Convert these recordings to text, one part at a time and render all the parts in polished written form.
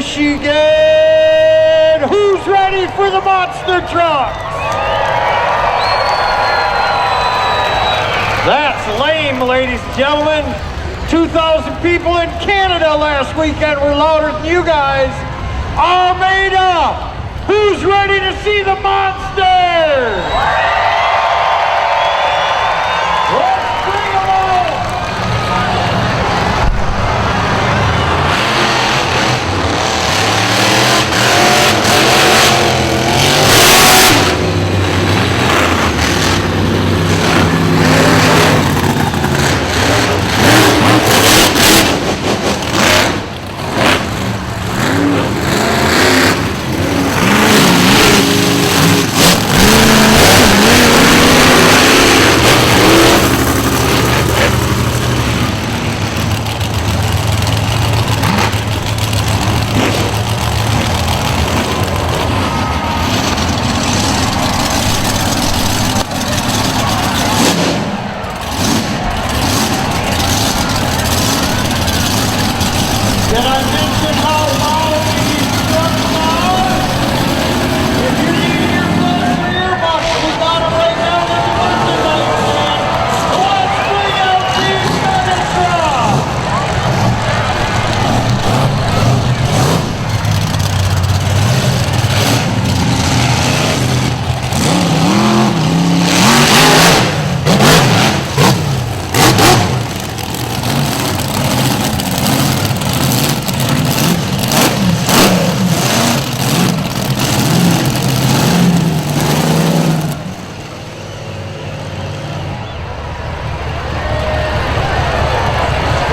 Michigan. Who's ready for the monster trucks? That's lame, ladies and gentlemen. 2,000 people in Canada last weekend were louder than you guys. ARMADA, who's ready to see the monster? Let's bring them on. Did I mention how loud these trucks are? If you need earplugs or earbuds, we got them right now in the merchandise stand. Let's bring out these monster trucks!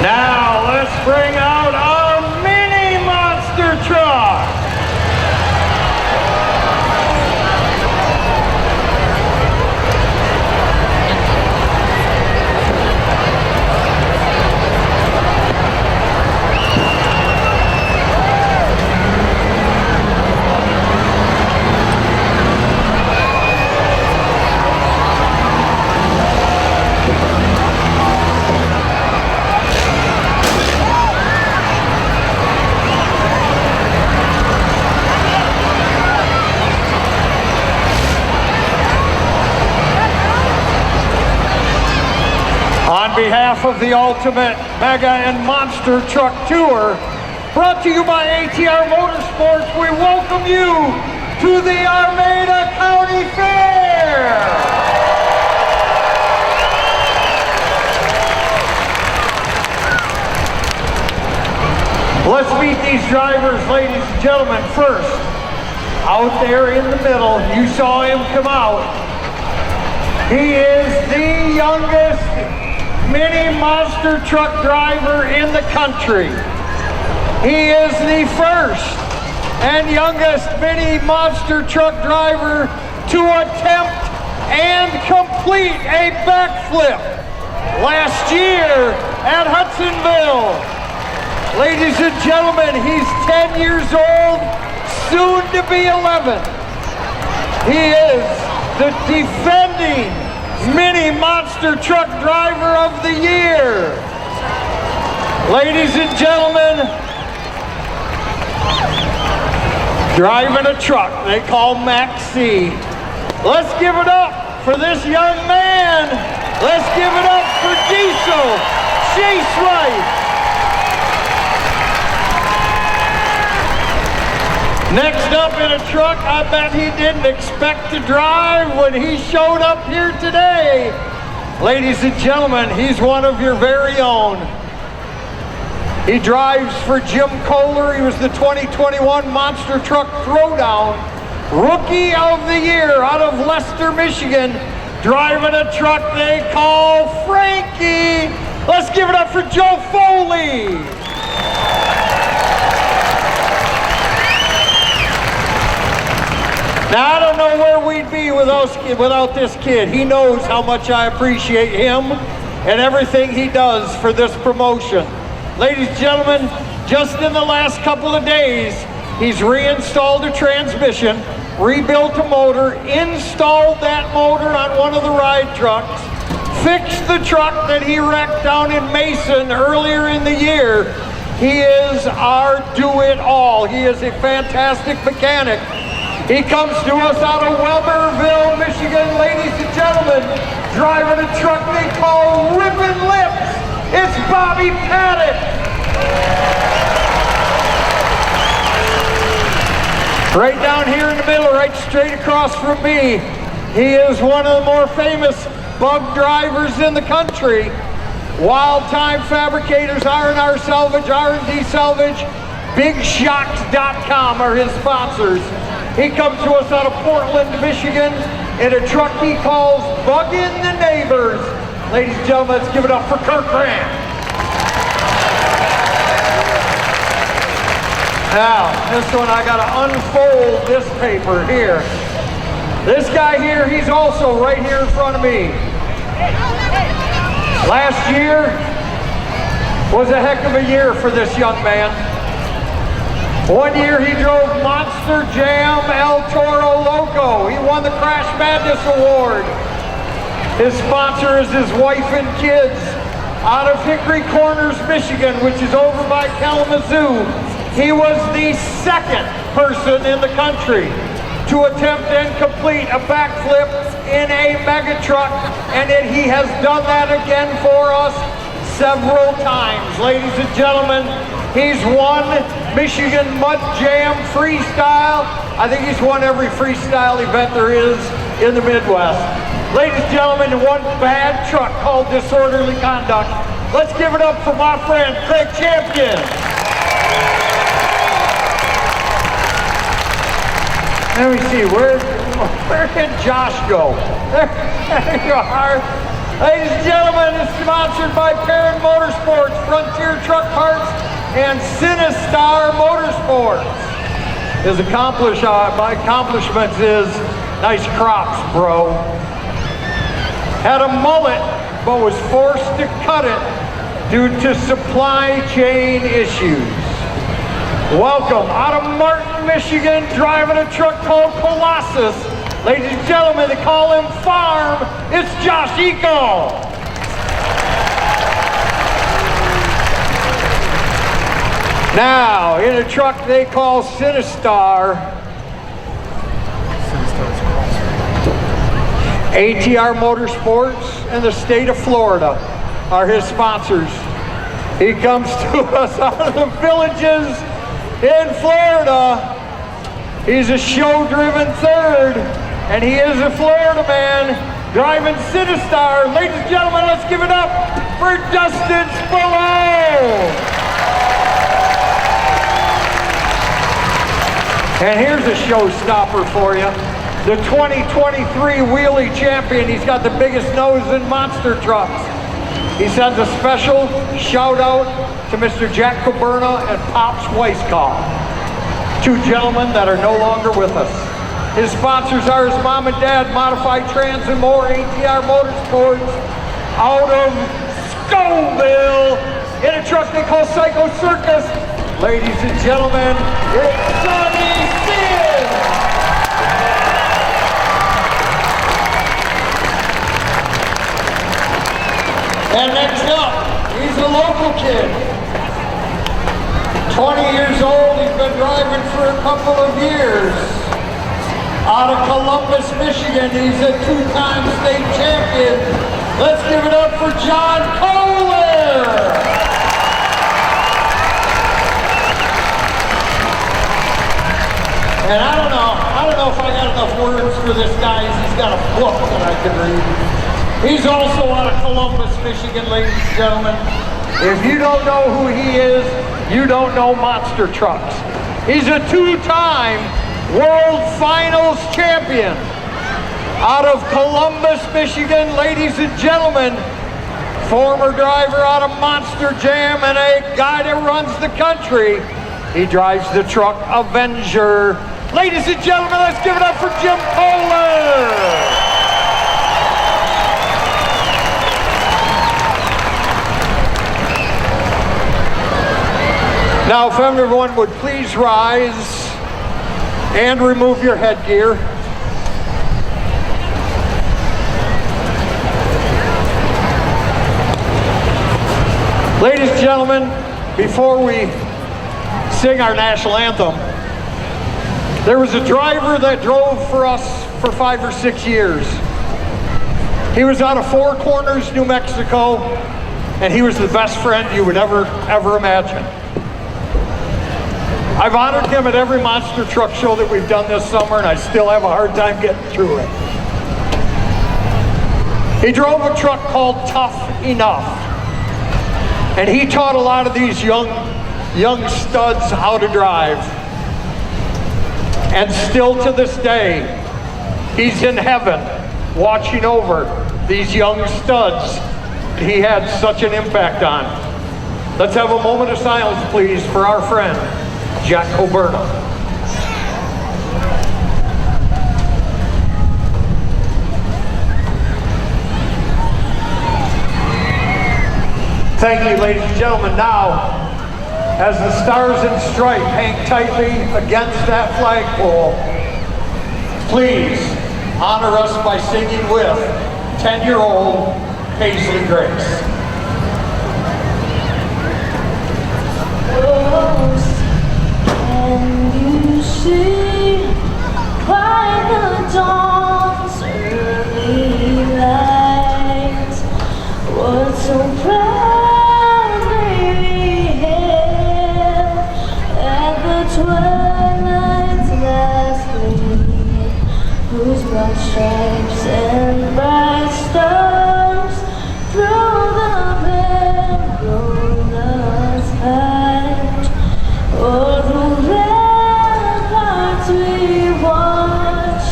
Now let's bring out our mini monster truck. On behalf of the Ultimate Mega and Monster Truck Tour, brought to you by ATR Motorsports, we welcome you to the Armada County Fair. Let's meet these drivers, ladies and gentlemen. First, out there in the middle, you saw him come out. He is the youngest mini monster truck driver in the country. He is the first and youngest mini monster truck driver to attempt and complete a backflip last year at Hudsonville. Ladies and gentlemen, he's 10 years old, soon to be 11. He is the defending mini monster truck driver of the year. Ladies and gentlemen, driving a truck they call Maxi. Let's give it up for this young man. Let's give it up for Diesel Chase Wright. Next up in a truck I bet he didn't expect to drive when he showed up here today. Ladies and gentlemen, he's one of your very own. He drives for Jim Kohler. He was the 2021 Monster Truck Throwdown Rookie of the Year out of Leicester, Michigan, driving a truck they call Frankie. Let's give it up for Joe Foley. Now, I don't know where we'd be without this kid. He knows how much I appreciate him and everything he does for this promotion. Ladies and gentlemen, just in the last couple of days, he's reinstalled a transmission, rebuilt a motor, installed that motor on one of the ride trucks, fixed the truck that he wrecked down in Mason earlier in the year, He is our do-it-all. He is a fantastic mechanic. He comes to us out of Welberville, Michigan, ladies and gentlemen, driving a truck they call Rippin' Lips. It's Bobby Paddock. Right down here in the middle, right straight across from me, he is one of the more famous bug drivers in the country. Wild Time Fabricators, R&R Salvage, R&D Salvage, BigShocks.com are his sponsors. He comes to us out of Portland, Michigan, in a truck he calls Buggin' the Neighbors. Ladies and gentlemen, let's give it up for Kirk Grant. Now, this one I gotta unfold this paper here. This guy here, he's also right here in front of me. Last year was a heck of a year for this young man. One year he drove Monster Jam El Toro Loco. He won the Crash Madness Award. His sponsor is his wife and kids out of Hickory Corners, Michigan, which is over by Kalamazoo. He was the second person in the country to attempt and complete a backflip in a mega truck, and he has done that again for us several times. Ladies and gentlemen, he's won Michigan Mud Jam Freestyle. I think he's won every freestyle event there is in the Midwest. Ladies and gentlemen, one bad truck called Disorderly Conduct. Let's give it up for my friend Craig Champion. Let me see, where did Josh go? There you are. Ladies and gentlemen, it's sponsored by Perrin Motorsports, Frontier Truck Parts, and Sinistar Motorsports. My accomplishments is nice crops, bro. Had a mullet, but was forced to cut it due to supply chain issues. Welcome, out of Martin, Michigan, driving a truck called Colossus. Ladies and gentlemen, they call him Farm. It's Josh Eco. Now, in a truck they call Sinistar, ATR Motorsports and the state of Florida are his sponsors. He comes to us out of the Villages in Florida. He's a show-driven third, and he is a Florida man driving Sinistar. Ladies and gentlemen, let's give it up for Dustin Spallone. And here's a showstopper for you. The 2023 Wheelie Champion. He's got the biggest nose in monster trucks. He sends a special shout out to Mr. Jack Coburna and Pops Weisskopf, two gentlemen that are no longer with us. His sponsors are his mom and dad, Modified Trans and More, ATR Motorsports, out of Scoville, in a truck they call Psycho Circus. Ladies and gentlemen, it's Sonny Sin! And next up, he's a local kid. 20 years old, he's been driving for a couple of years. Out of Columbus, Michigan, he's a two-time state champion. Let's give it up for John Kohler. And I don't know if I got enough words for this guy. He's got a book that I can read. He's also out of Columbus, Michigan, ladies and gentlemen. If you don't know who he is, you don't know monster trucks. He's a two-time World Finals champion. Out of Columbus, Michigan, ladies and gentlemen, former driver out of Monster Jam and a guy that runs the country. He drives the truck Avenger. Ladies and gentlemen, let's give it up for Jim Kohler. Now, if everyone would please rise and remove your headgear. Ladies and gentlemen, before we sing our national anthem, there was a driver that drove for us for 5 or 6 years. He was out of Four Corners, New Mexico, and he was the best friend you would ever imagine. I've honored him at every monster truck show that we've done this summer, and I still have a hard time getting through it. He drove a truck called Tough Enough, and he taught a lot of these young studs how to drive. And still to this day, he's in heaven watching over these young studs he had such an impact on. Let's have a moment of silence, please, for our friend, Jack Coburna. Thank you, ladies and gentlemen. Now, as the stars and stripe hang tightly against that flagpole, please honor us by singing with 10-year-old Paisley Grace. Can you see by the dawn's early light what so proudly we hailed at the twilight's last gleam, whose broad stripes and bright stars through the ramparts hide, o'er the ramparts we watch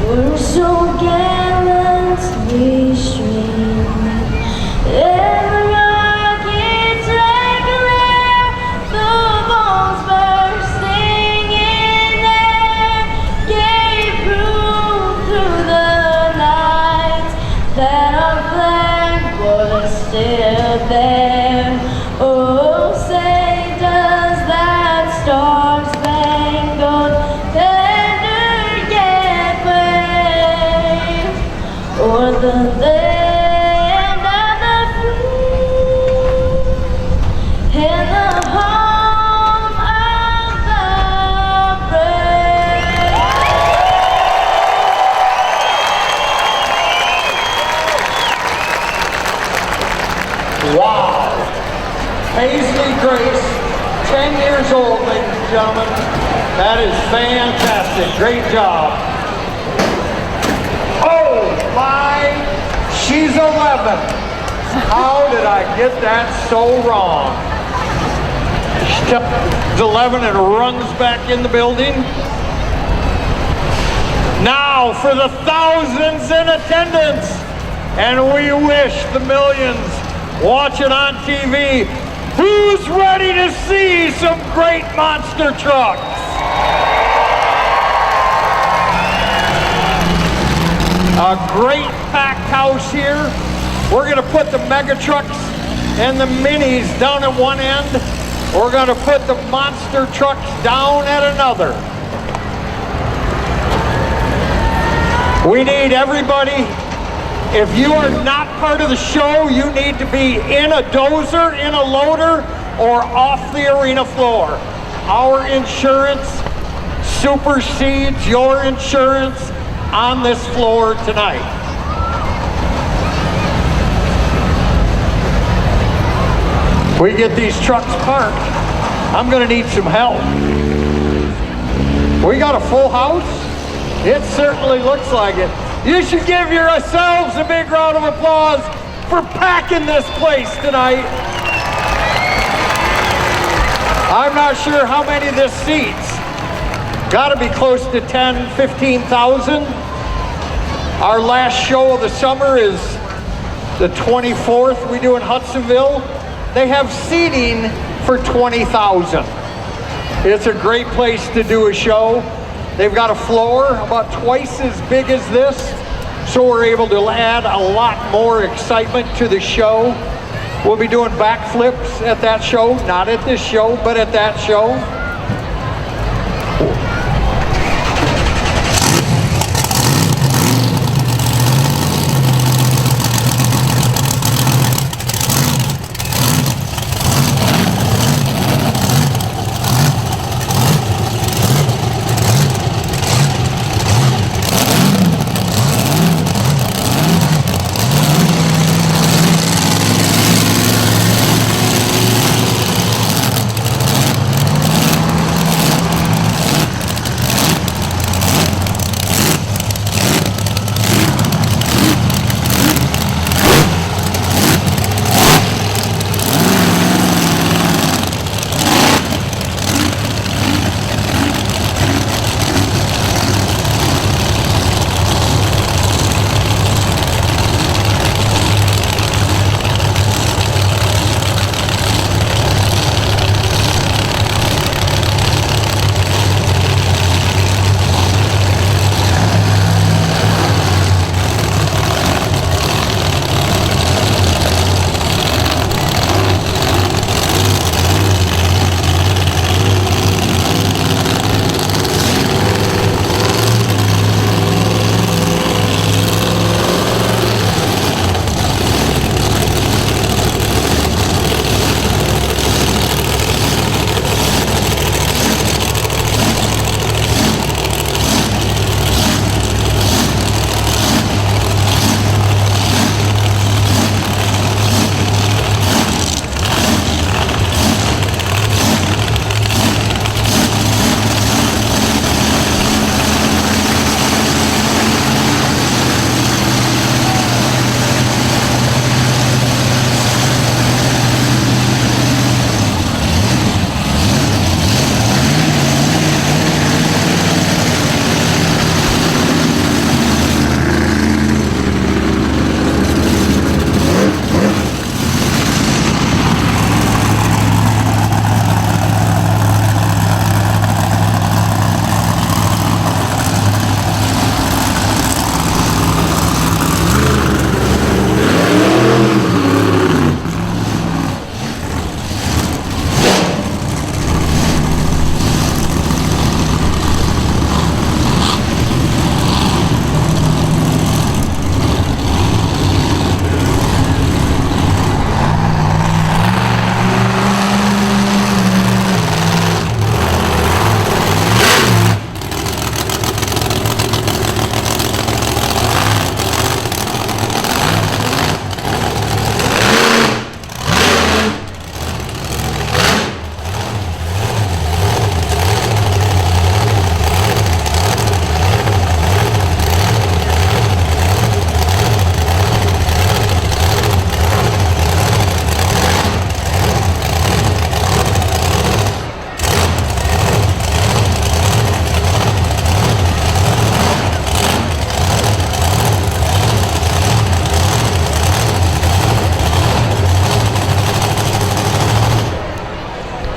were so gallantly streamed, and the rockets regular, the bombs bursting in air, gave proof through the night that our flag was still there. Oh, say does that star-spangled banner yet wave o'er the land of the free and the home of the brave? Wow. Paisley Grace, 10 years old, ladies and gentlemen. That is fantastic. Great job. Oh my, she's 11. How did I get that so wrong? She's 11 and runs back in the building. Now for the thousands in attendance, and we wish the millions watching on TV, who's ready to see some great monster trucks? A great packed house here. We're gonna put the mega trucks and the minis down at one end. We're gonna put the monster trucks down at another. We need everybody. If you are not part of the show, you need to be in a dozer, in a loader, or off the arena floor. Our insurance supersedes your insurance on this floor tonight. We get these trucks parked, I'm gonna need some help. We got a full house? It certainly looks like it. You should give yourselves a big round of applause for packing this place tonight. I'm not sure how many this seats. Got to be close to 10, 15,000. Our last show of the summer is the 24th we do in Hudsonville. They have seating for 20,000. It's a great place to do a show. They've got a floor about twice as big as this, so we're able to add a lot more excitement to the show. We'll be doing backflips at that show, not at this show, but at that show.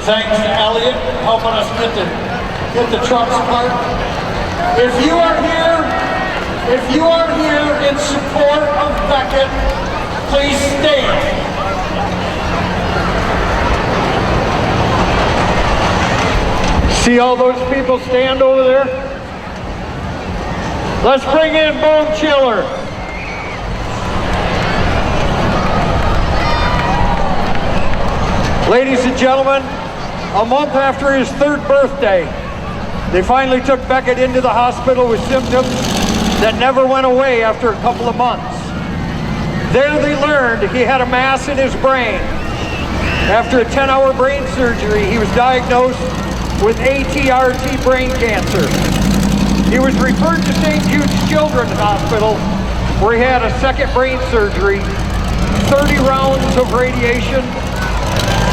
Thanks to Elliot helping us get the trucks parked. If you are here in support of Beckett, please stand. See all those people stand over there? Let's bring in Boom Chiller. Ladies and gentlemen, a month after his 3rd birthday, they finally took Beckett into the hospital with symptoms that never went away after a couple of months. There they learned he had a mass in his brain. After a 10-hour brain surgery, he was diagnosed with ATRT brain cancer. He was referred to St. Jude's Children's Hospital, where he had a 2nd brain surgery, 30 rounds of radiation,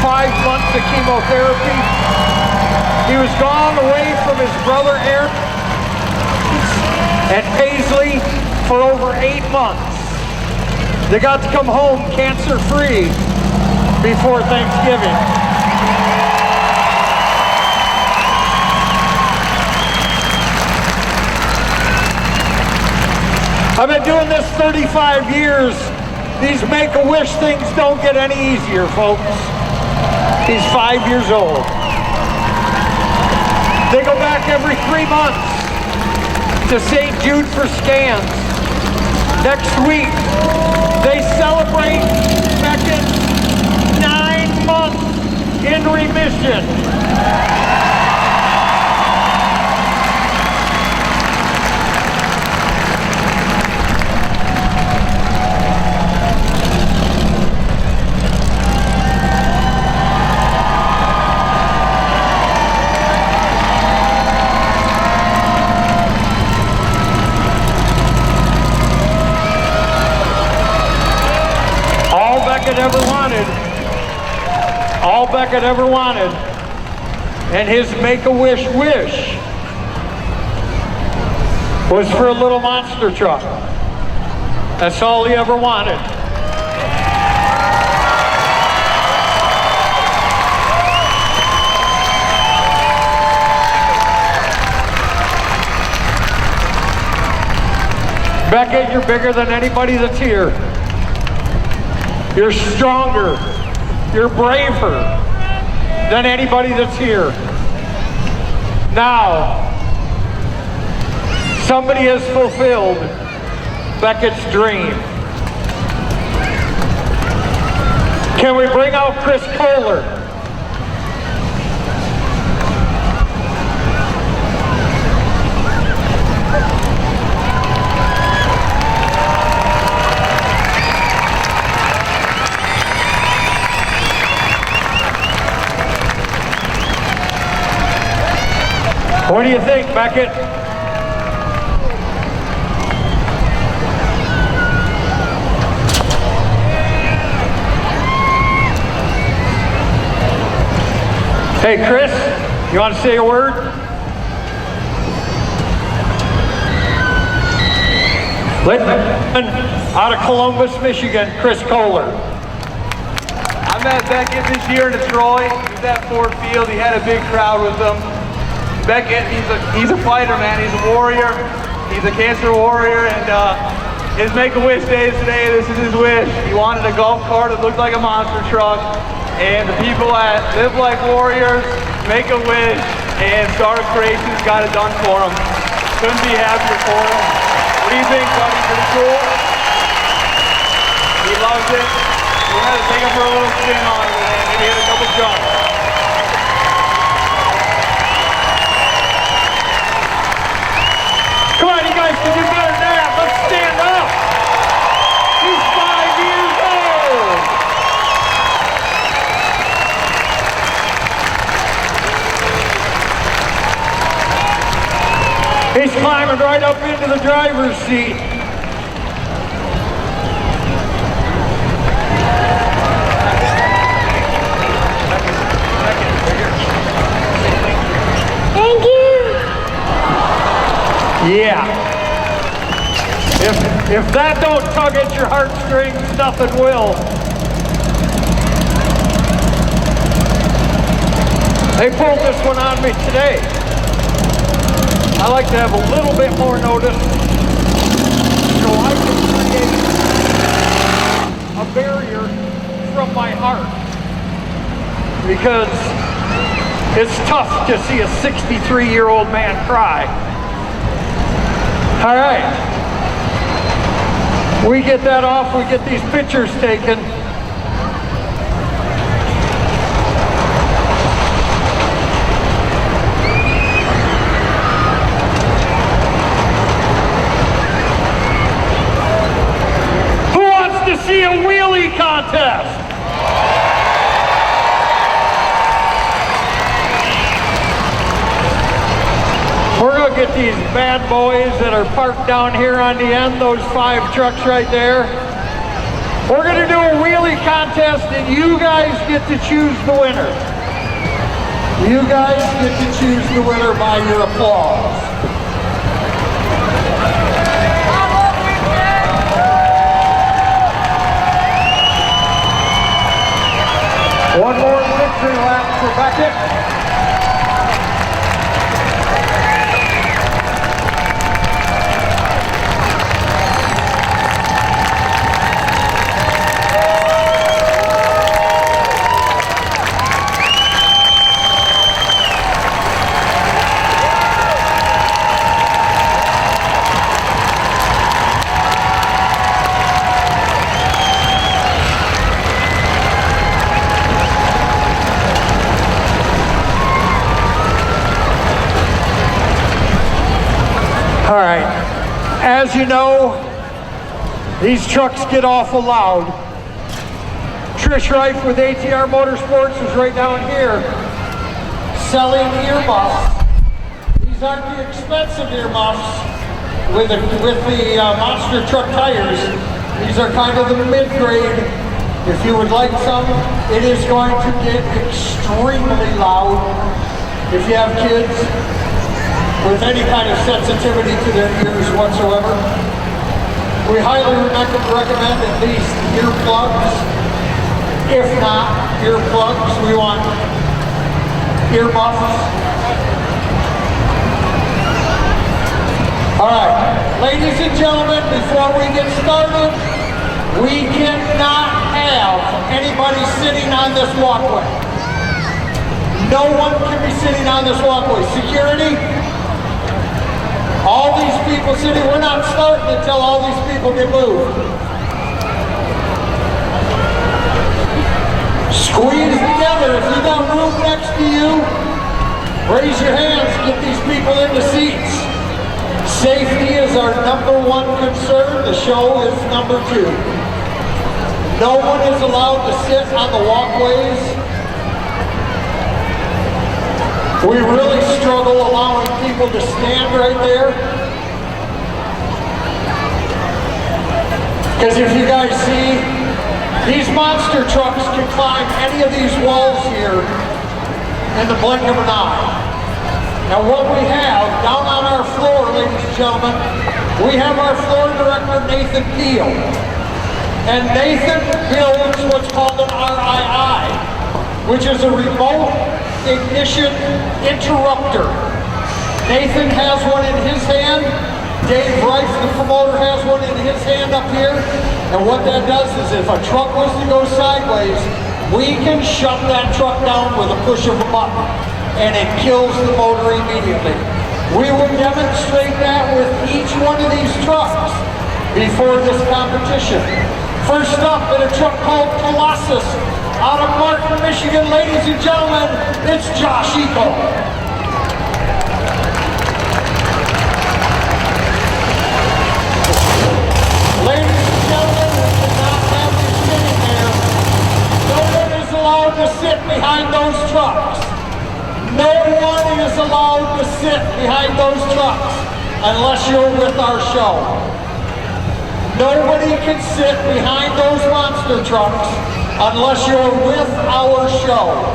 5 months of chemotherapy. He was gone away from his brother Aaron and Paisley for over 8 months. They got to come home cancer-free before Thanksgiving. I've been doing this 35 years. These Make-A-Wish things don't get any easier, folks. He's 5 years old. They go back every 3 months to St. Jude for scans. Next week, they celebrate Beckett's 9 months in remission. All Beckett ever wanted, and his Make-A-Wish wish was for a little monster truck. That's all he ever wanted. Beckett, you're bigger than anybody that's here. You're stronger. You're braver than anybody that's here. Now, somebody has fulfilled Beckett's dream. Can we bring out Chris Kohler? What do you think, Beckett? Hey, Chris, you want to say a word? Out of Columbus, Michigan, Chris Kohler. I met Beckett this year in Detroit. He was at Ford Field. He had a big crowd with him. Beckett, he's a fighter, man. He's a warrior. He's a cancer warrior, and his Make-A-Wish day is today. This is his wish. He wanted a golf cart that looked like a monster truck, and the people at Live Like Warriors, Make-A-Wish, and Star Creations got it done for him. Couldn't be happier for him. What do you think, buddy? Pretty cool? He loves it. We had to take him for a little spin on it, and maybe hit a couple jumps. Come on, you guys can do better than that. Let's stand up. He's 5 years old. He's climbing right up into the driver's seat. Thank you. Yeah. If that don't tug at your heartstrings, nothing will. They pulled this one on me today. I like to have a little bit more notice so I can create a barrier from my heart. Because it's tough to see a 63-year-old man cry. All right. We get that off, we get these pictures taken. Who wants to see a wheelie contest? We're gonna get these bad boys that are parked down here on the end, those 5 trucks right there. We're gonna do a wheelie contest and you guys get to choose the winner. You guys get to choose the winner by your applause. One more victory lap for Beckett. All right, as you know, these trucks get awful loud. Trish Reif with ATR Motorsports is right down here selling earmuffs. These aren't the expensive earmuffs with the monster truck tires. These are kind of the mid-grade. If you would like some, it is going to get extremely loud. If you have kids with any kind of sensitivity to their ears whatsoever, we highly recommend at least earplugs. If not earplugs, we want earmuffs. All right, ladies and gentlemen, before we get started, we cannot have anybody sitting on this walkway. No one can be sitting on this walkway. Security, all these people sitting, we're not starting until all these people get moved. Squeeze together. If you got room next to you, raise your hands, get these people in the seats. Safety is our #1 concern. The show is #2. No one is allowed to sit on the walkways. We really struggle allowing people to stand right there. Because if you guys see, these monster trucks can climb any of these walls here in the blink of an eye. Now what we have down on our floor, ladies and gentlemen, we have our floor director, Nathan Peel. And Nathan builds what's called an RII, which is a remote ignition interrupter. Nathan has one in his hand. Dave Rice, the promoter, has one in his hand up here. And what that does is if a truck was to go sideways, we can shut that truck down with a push of a button. And it kills the motor immediately. We will demonstrate that with each one of these trucks before this competition. First up, in a truck called Colossus, out of Martin, Michigan, ladies and gentlemen, it's Josh Eco. Ladies and gentlemen, we cannot have you sitting there. No one is allowed to sit behind those trucks. No one is allowed to sit behind those trucks unless you're with our show. Nobody can sit behind those monster trucks unless you're with our show.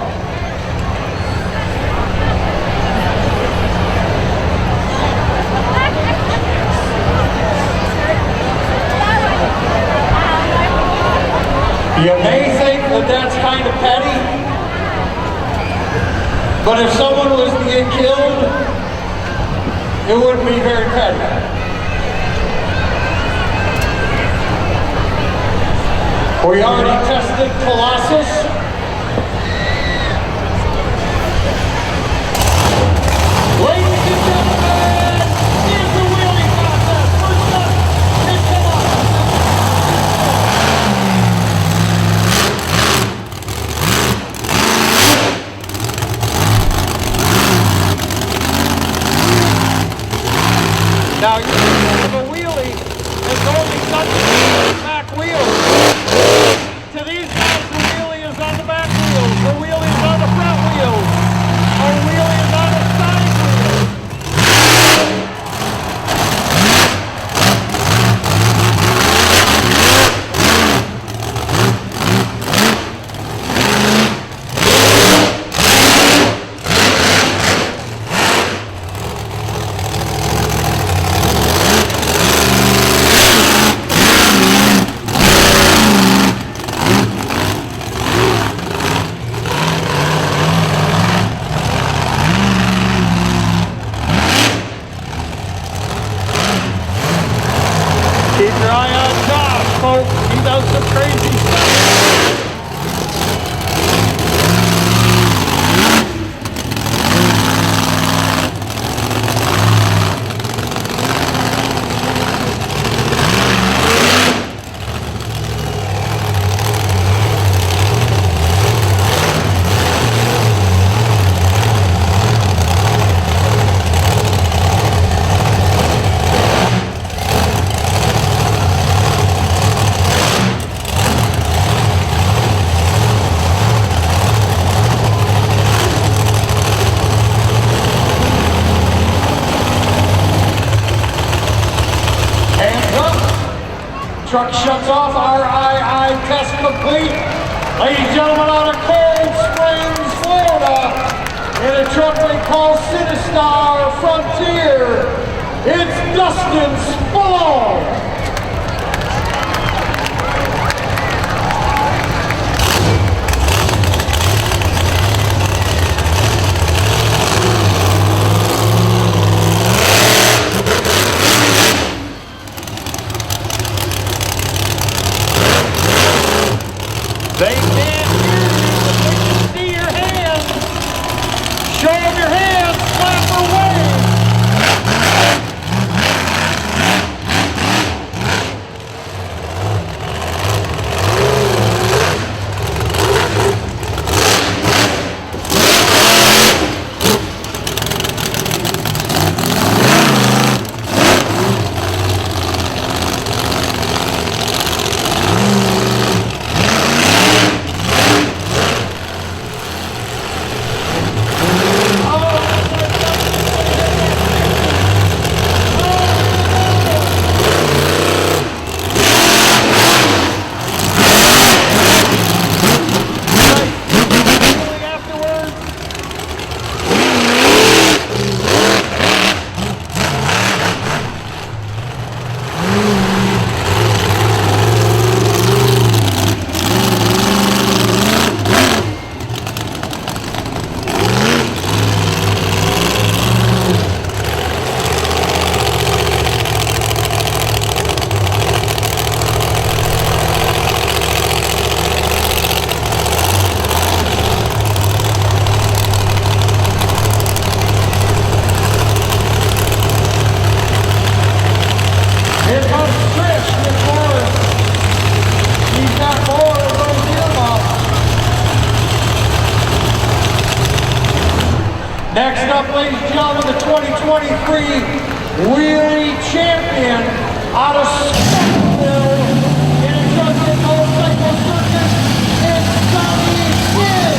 You may think that that's kind of petty, But if someone was to get killed, it wouldn't be very petty. We already tested Colossus. Ladies and gentlemen, here's the wheelie contest. First up is Colossus. Now you think of a wheelie as only touching the back wheels. To these guys, the wheelie is on the back wheels, the wheelie is on the front wheels, our wheelie is on the side wheels. Keep your eye on Josh, folks. He does some crazy stuff. Truck shuts off, RII test complete. Ladies and gentlemen, out of Cold Springs, Florida, in a truck they call Sinistar Frontier, it's Dustin Spallone. They can't hear you, but they can see your hands. Show them your hands, clap or wave. Next up, ladies and gentlemen, the 2023 Wheelie Champion out of Scottsdale in a truck that motorcycle circuit, it's Sonny Kidd.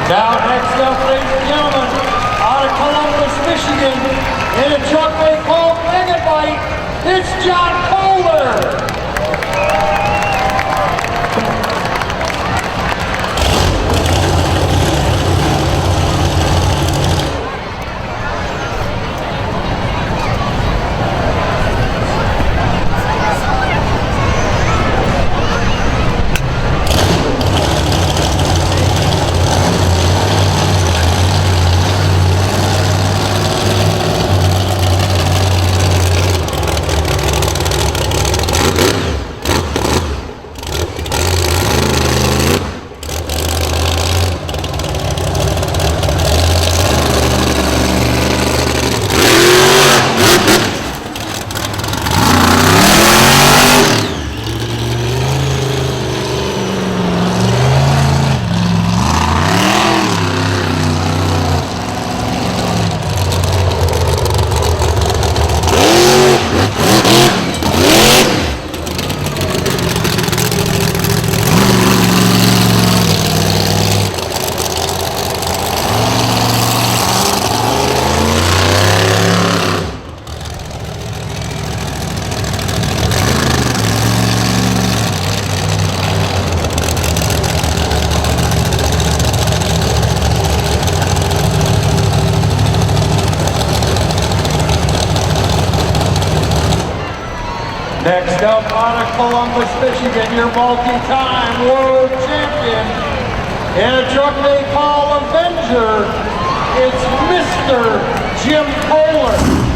Now next up, ladies and gentlemen, out of Columbus, Michigan, in a truck they call Megabyte, it's John Kohler. Next up, out of Columbus, Michigan, your multi-time world champion, in a truck they call Avenger, it's Mr. Jim Kohler.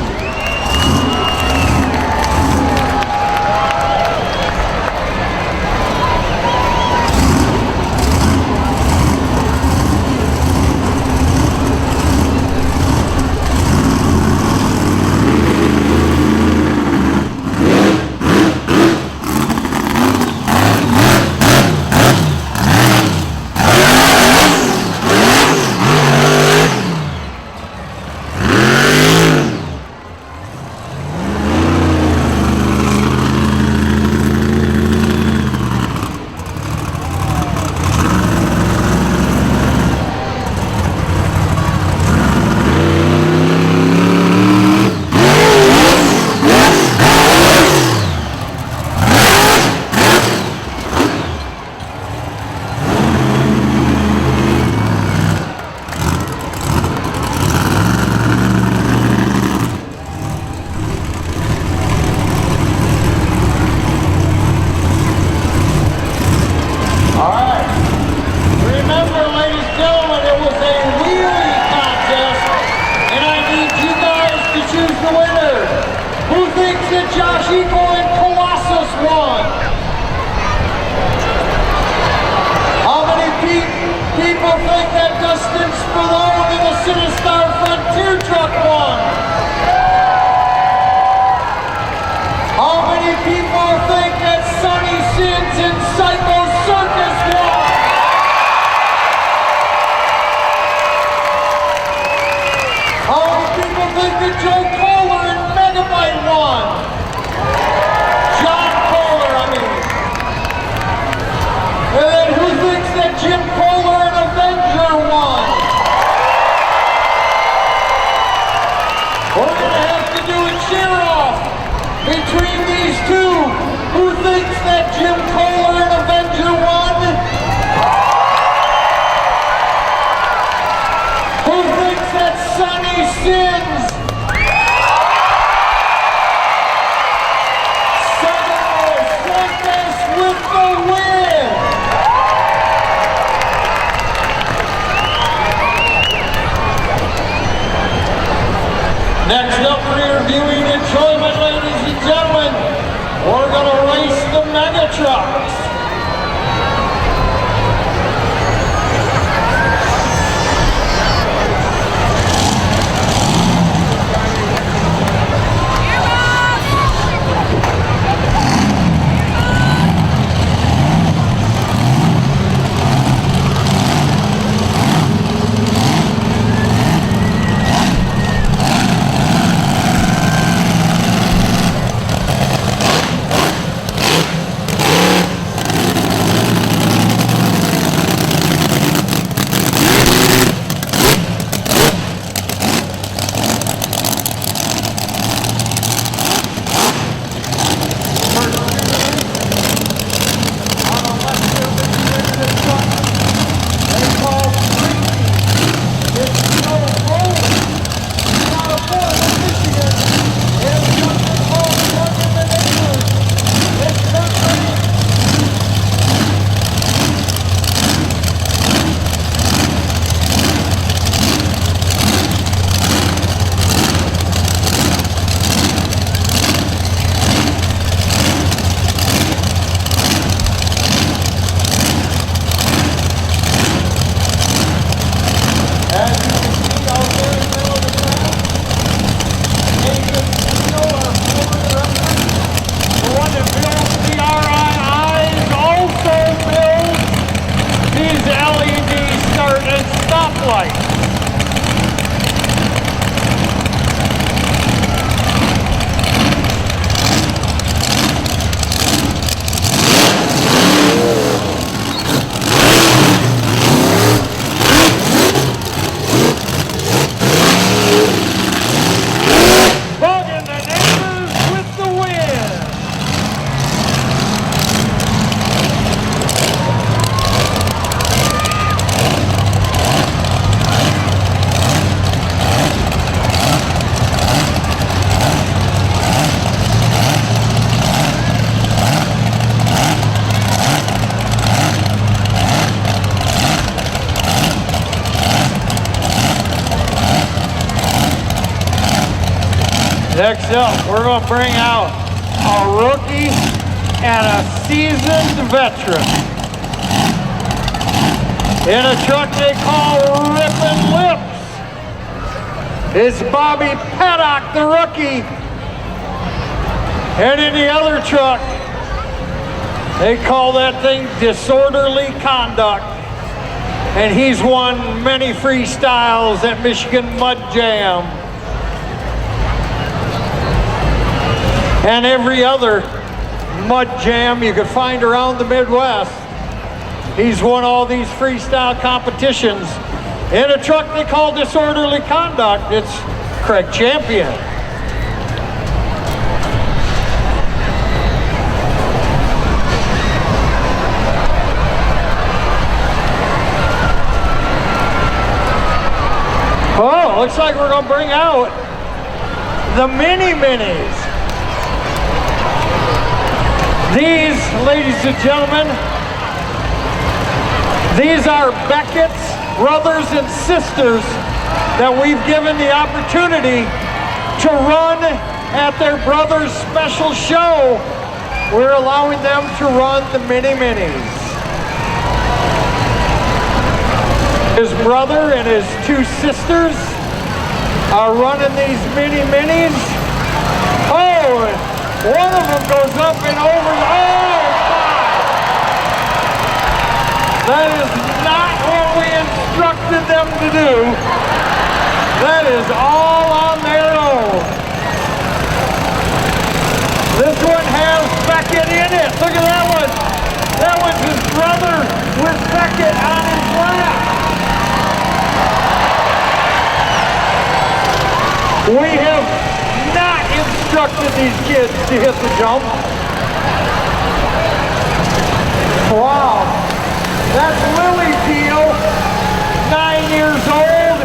Next up for your viewing enjoyment, ladies and gentlemen, we're going to race the mega trucks. Next up, we're going to bring out a rookie and a seasoned veteran. In a truck they call Rippin' Lips, it's Bobby Paddock, the rookie. And in the other truck, they call that thing Disorderly Conduct. And he's won many freestyles at Michigan Mud Jam. And every other mud jam you could find around the Midwest. He's won all these freestyle competitions. In a truck they call Disorderly Conduct, it's Craig Champion. Oh, looks like we're gonna bring out the Mini-Minis. These, ladies and gentlemen, these are Beckett's brothers and sisters that we've given the opportunity to run at their brother's special show. We're allowing them to run the Mini-Minis. His brother and his two sisters are running these Mini-Minis. Oh, one of them goes up and over. Oh, that is not what we instructed them to do. That is all on their own. This one has Beckett in it. Look at that one. That one's his brother with Beckett on his lap. We have not instructed these kids to hit the jump. Wow. That's Lily Peel, 9 years old.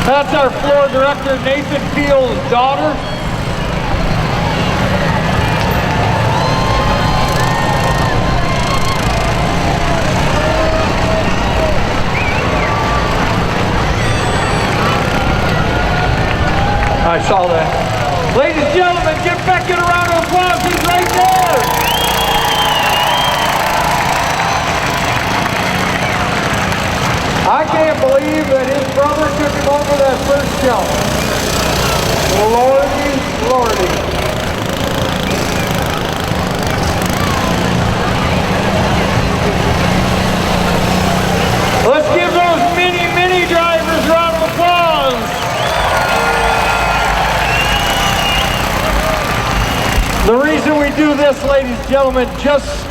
That's our floor director, Nathan Peel's daughter. I saw that. Ladies and gentlemen, give Beckett a round of applause. He's right there. I can't believe that his brother took him over that first jump. Lordy, lordy. Let's give those mini drivers a round of applause. The reason we do this, ladies and gentlemen, just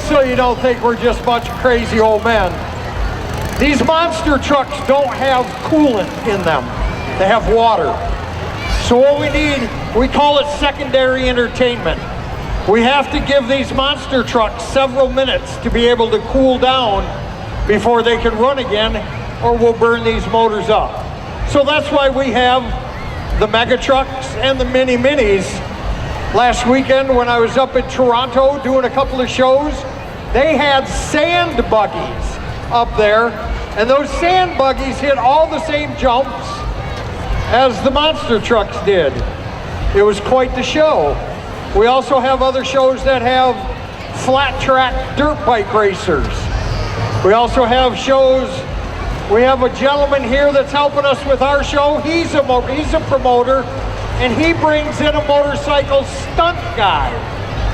so you don't think we're just a bunch of crazy old men. These monster trucks don't have coolant in them. They have water. So what we need, we call it secondary entertainment. We have to give these monster trucks several minutes to be able to cool down before they can run again, or we'll burn these motors up. So that's why we have the mega trucks and the Mini-Minis. Last weekend when I was up in Toronto doing a couple of shows, they had sand buggies up there, and those sand buggies hit all the same jumps as the monster trucks did. It was quite the show. We also have other shows that have flat track dirt bike racers. We also have shows, we have a gentleman here that's helping us with our show. He's a promoter, and he brings in a motorcycle stunt guy.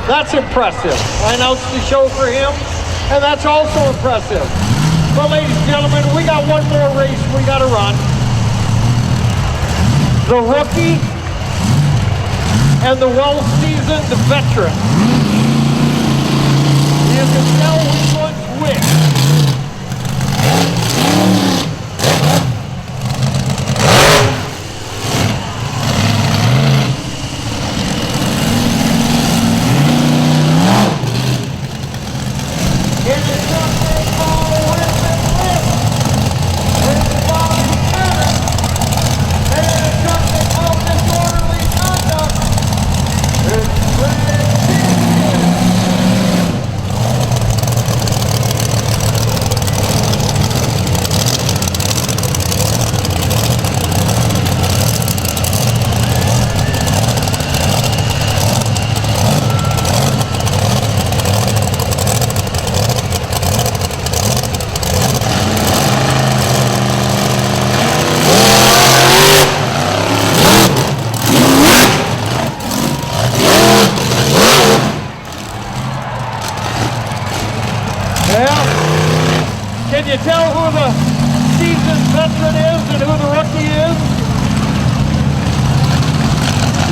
That's impressive. I announced the show for him, and that's also impressive. But ladies and gentlemen, we got one more race we gotta run. The rookie and the well-seasoned veteran. You can tell which one's which.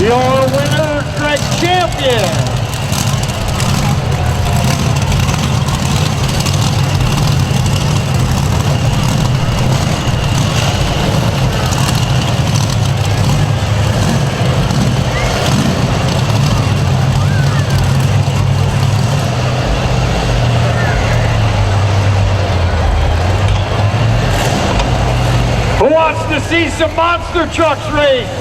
Your winner, Greg Champion. Who wants to see some monster trucks race?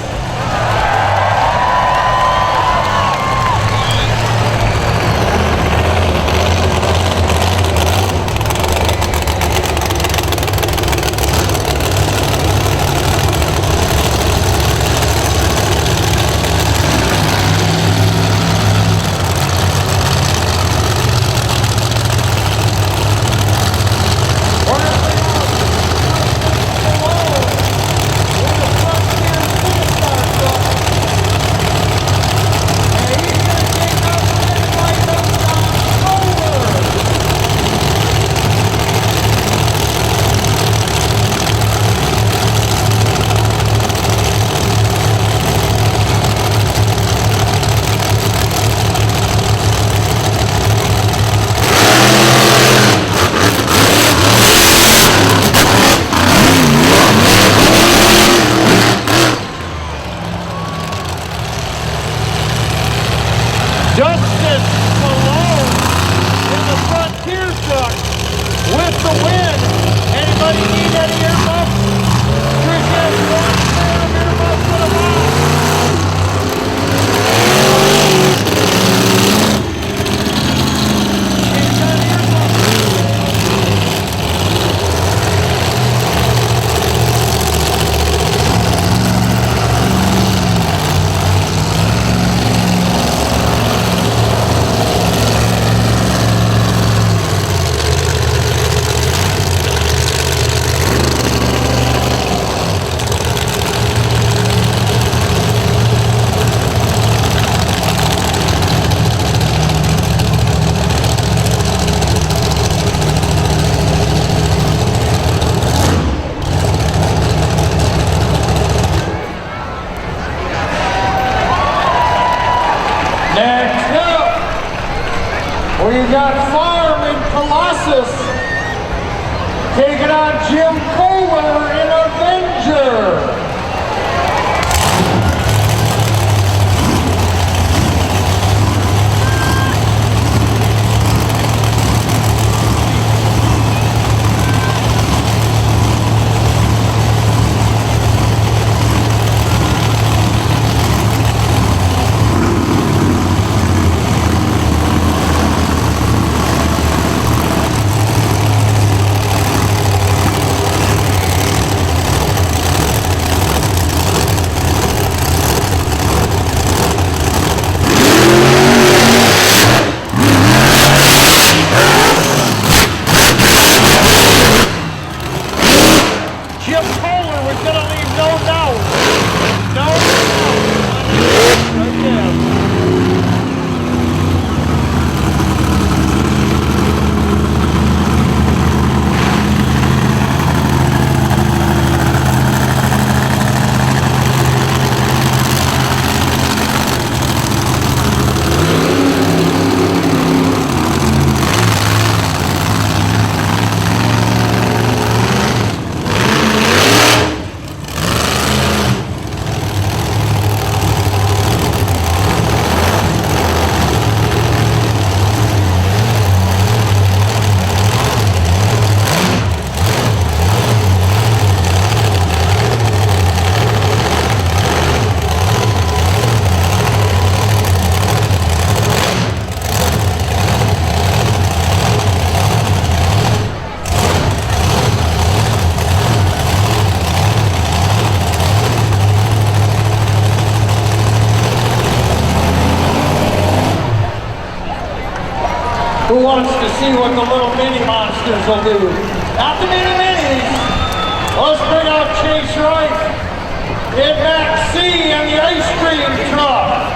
Next up, we got Farm in Colossus taking on Jim Kohler in Avenger. Who wants to see what the little mini monsters will do? Not the mini minis. Let's bring out Chase Wright in Max C and the ice cream truck.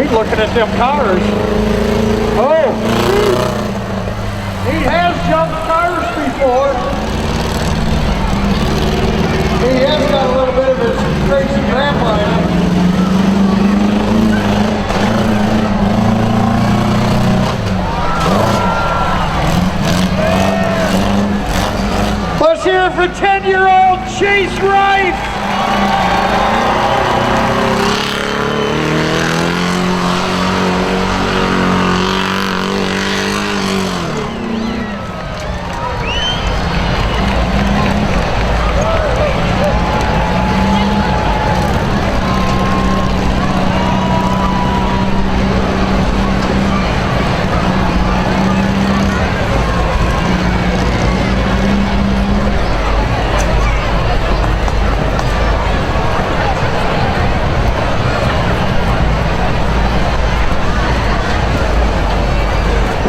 great looking at them cars. Oh, he has jumped cars before. He has got a little bit of his crazy grandpa in him. Let's hear it for 10-year-old Chase Rife.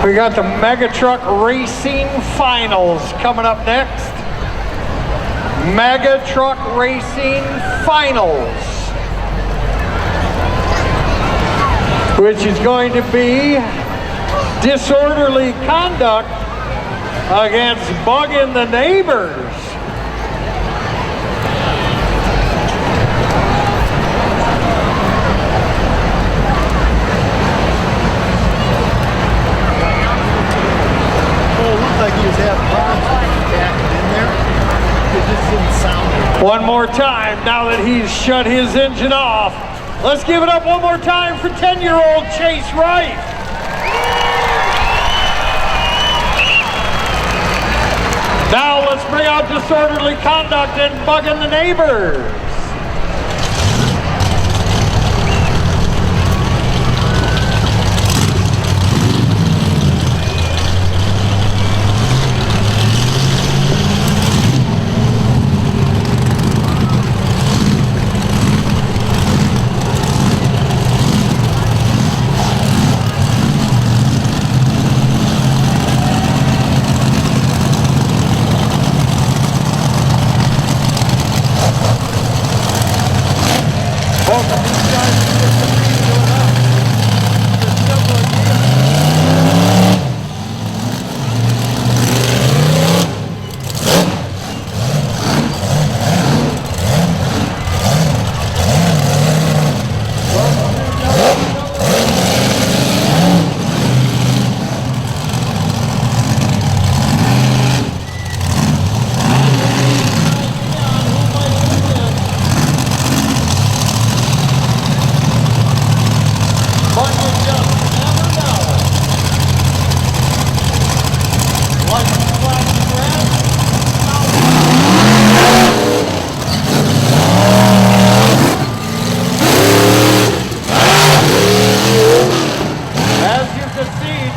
We got the Mega Truck Racing Finals coming up next. Mega Truck Racing Finals, which is going to be disorderly conduct against bugging the neighbors. One more time, now that he's shut his engine off. Let's give it up one more time for 10-year-old Chase Rife. Now let's bring out disorderly conduct and bugging the neighbors.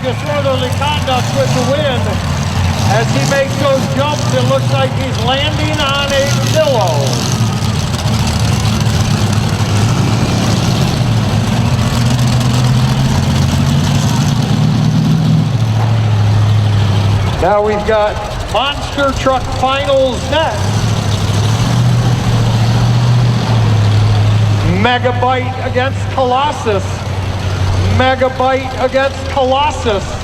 Disorderly conduct with the wind. As he makes those jumps, it looks like he's landing on a pillow. Now we've got Monster Truck Finals next. Megabyte against Colossus. Megabyte against Colossus.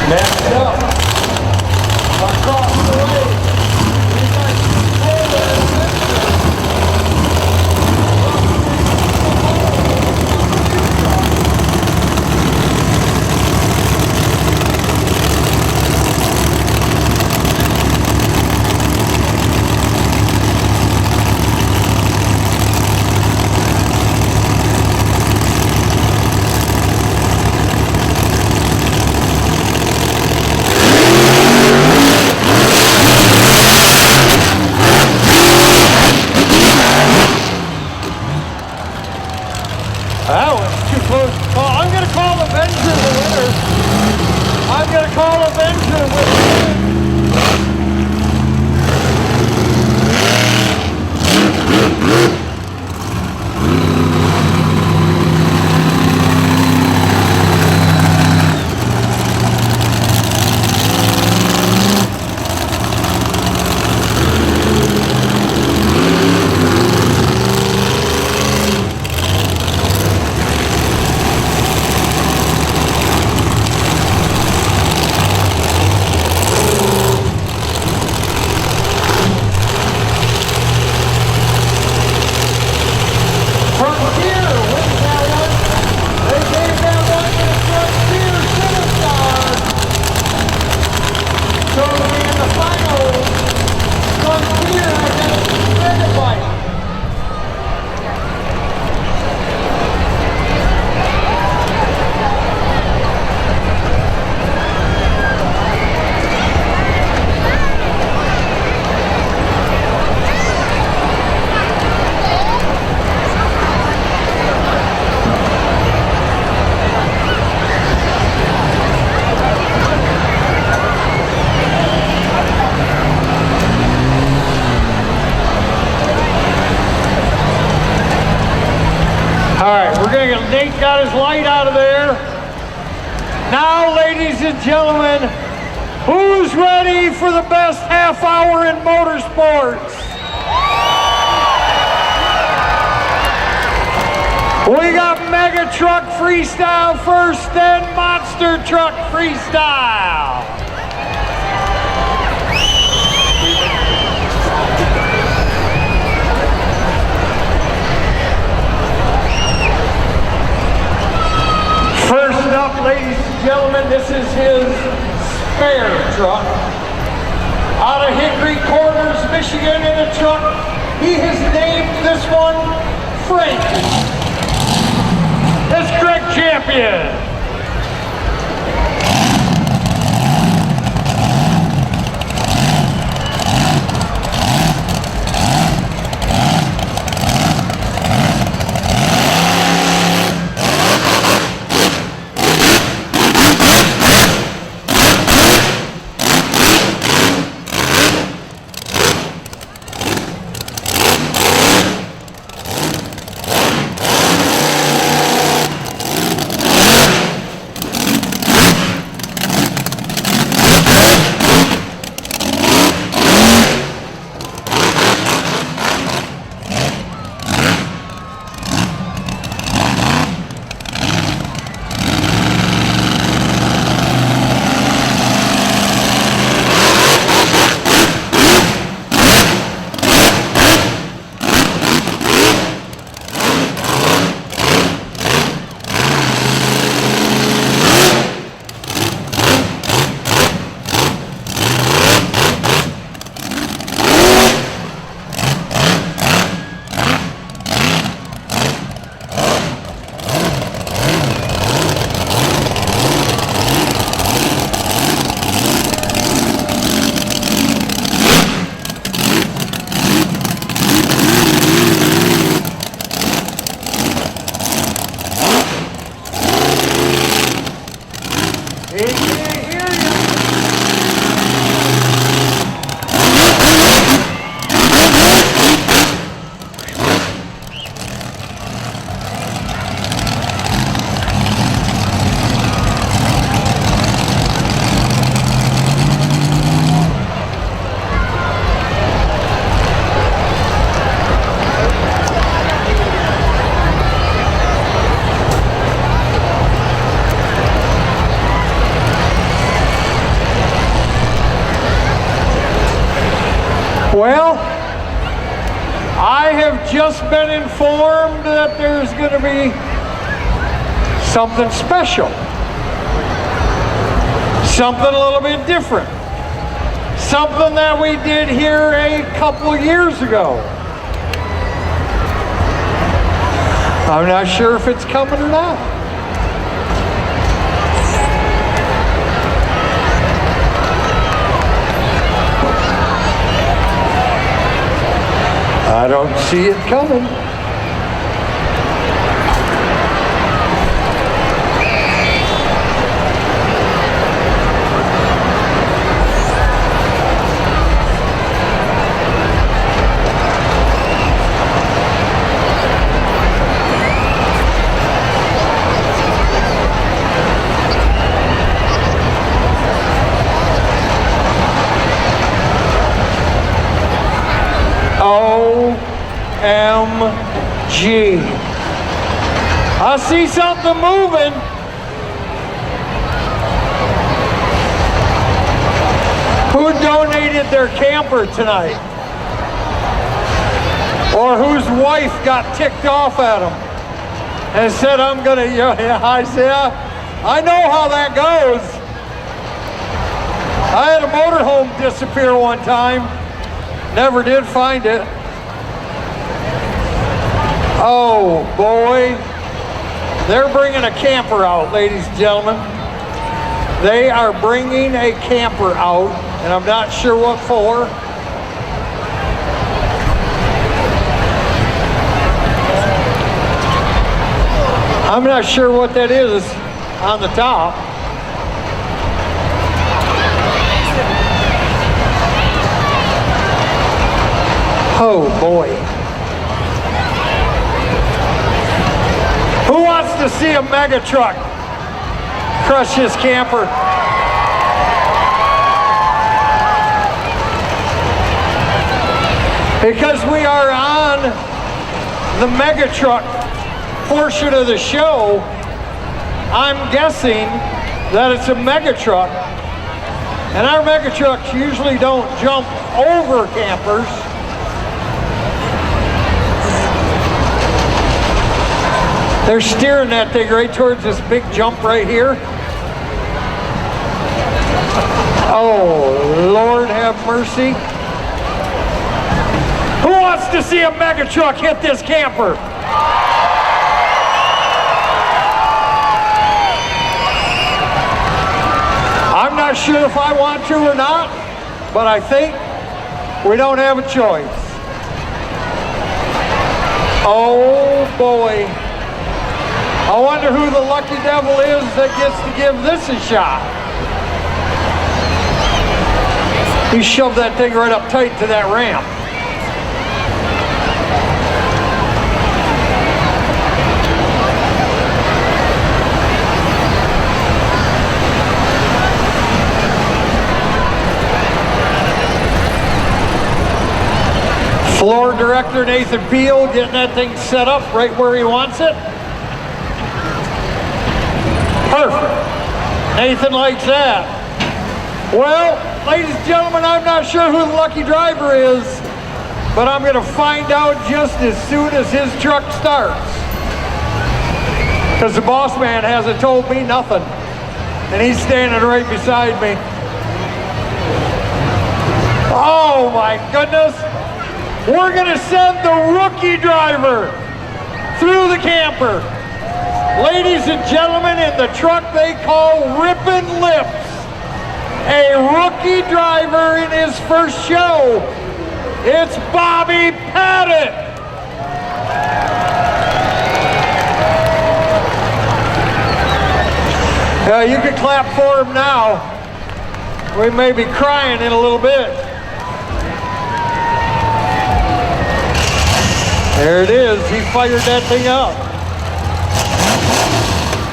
Next up, across the way, we got that was too close to call. I'm going to call Avenger the winner. I'm going to call Avenger the winner. Nate got his light out of there. Now, ladies and gentlemen, who's ready for the best half hour in motorsports? We got Mega Truck Freestyle first, then Monster Truck Freestyle. First up, ladies and gentlemen, this is his spare truck. Out of Hickory Corners, Michigan, in a truck. He has named this one Frankie. It's Greg Champion. Well, I have just been informed that there's going to be something special. Something a little bit different. Something that we did here a couple years ago. I'm not sure if it's coming or not. I don't see it coming. OMG. I see something moving. Who donated their camper tonight? Or whose wife got ticked off at them and said, I'm gonna, yeah, I say, I know how that goes. I had a motorhome disappear one time. Never did find it. Oh boy. They're bringing a camper out, ladies and gentlemen. They are bringing a camper out, and I'm not sure what for. I'm not sure what that is on the top. Oh boy. Who wants to see a mega truck crush his camper? Because we are on the mega truck portion of the show, I'm guessing that it's a mega truck. And our mega trucks usually don't jump over campers. They're steering that thing right towards this big jump right here. Oh, Lord have mercy. Who wants to see a mega truck hit this camper? I'm not sure if I want to or not, but I think we don't have a choice. Oh boy. I wonder who the lucky devil is that gets to give this a shot. He shoved that thing right up tight to that ramp. Floor director Nathan Peel getting that thing set up right where he wants it. Perfect. Nathan likes that. Well, ladies and gentlemen, I'm not sure who the lucky driver is, but I'm going to find out just as soon as his truck starts. Because the boss man hasn't told me nothing, and he's standing right beside me. Oh my goodness. We're going to send the rookie driver through the camper. Ladies and gentlemen, in the truck they call Rippin' Lips, a rookie driver in his first show. It's Bobby Pettit. You can clap for him now. We may be crying in a little bit. There it is. He fired that thing up.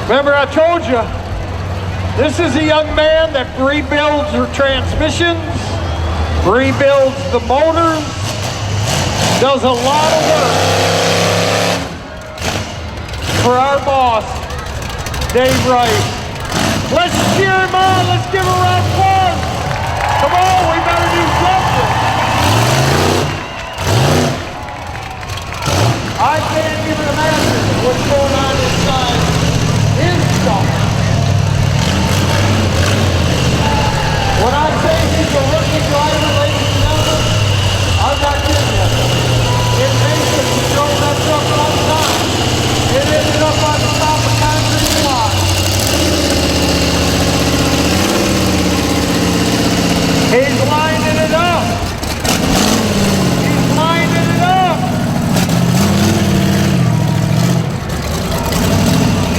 Remember I told you, this is a young man that rebuilds the transmissions, rebuilds the motors, does a lot of work for our boss, Dave Wright. Let's cheer him on. Let's give him a round of applause. Come on, we better do something. a rookie driver, ladies and gentlemen. I'm not kidding you. In Mason, he drove that truck one time. It ended up on the top of concrete block. He's lining it up. He's lining it up.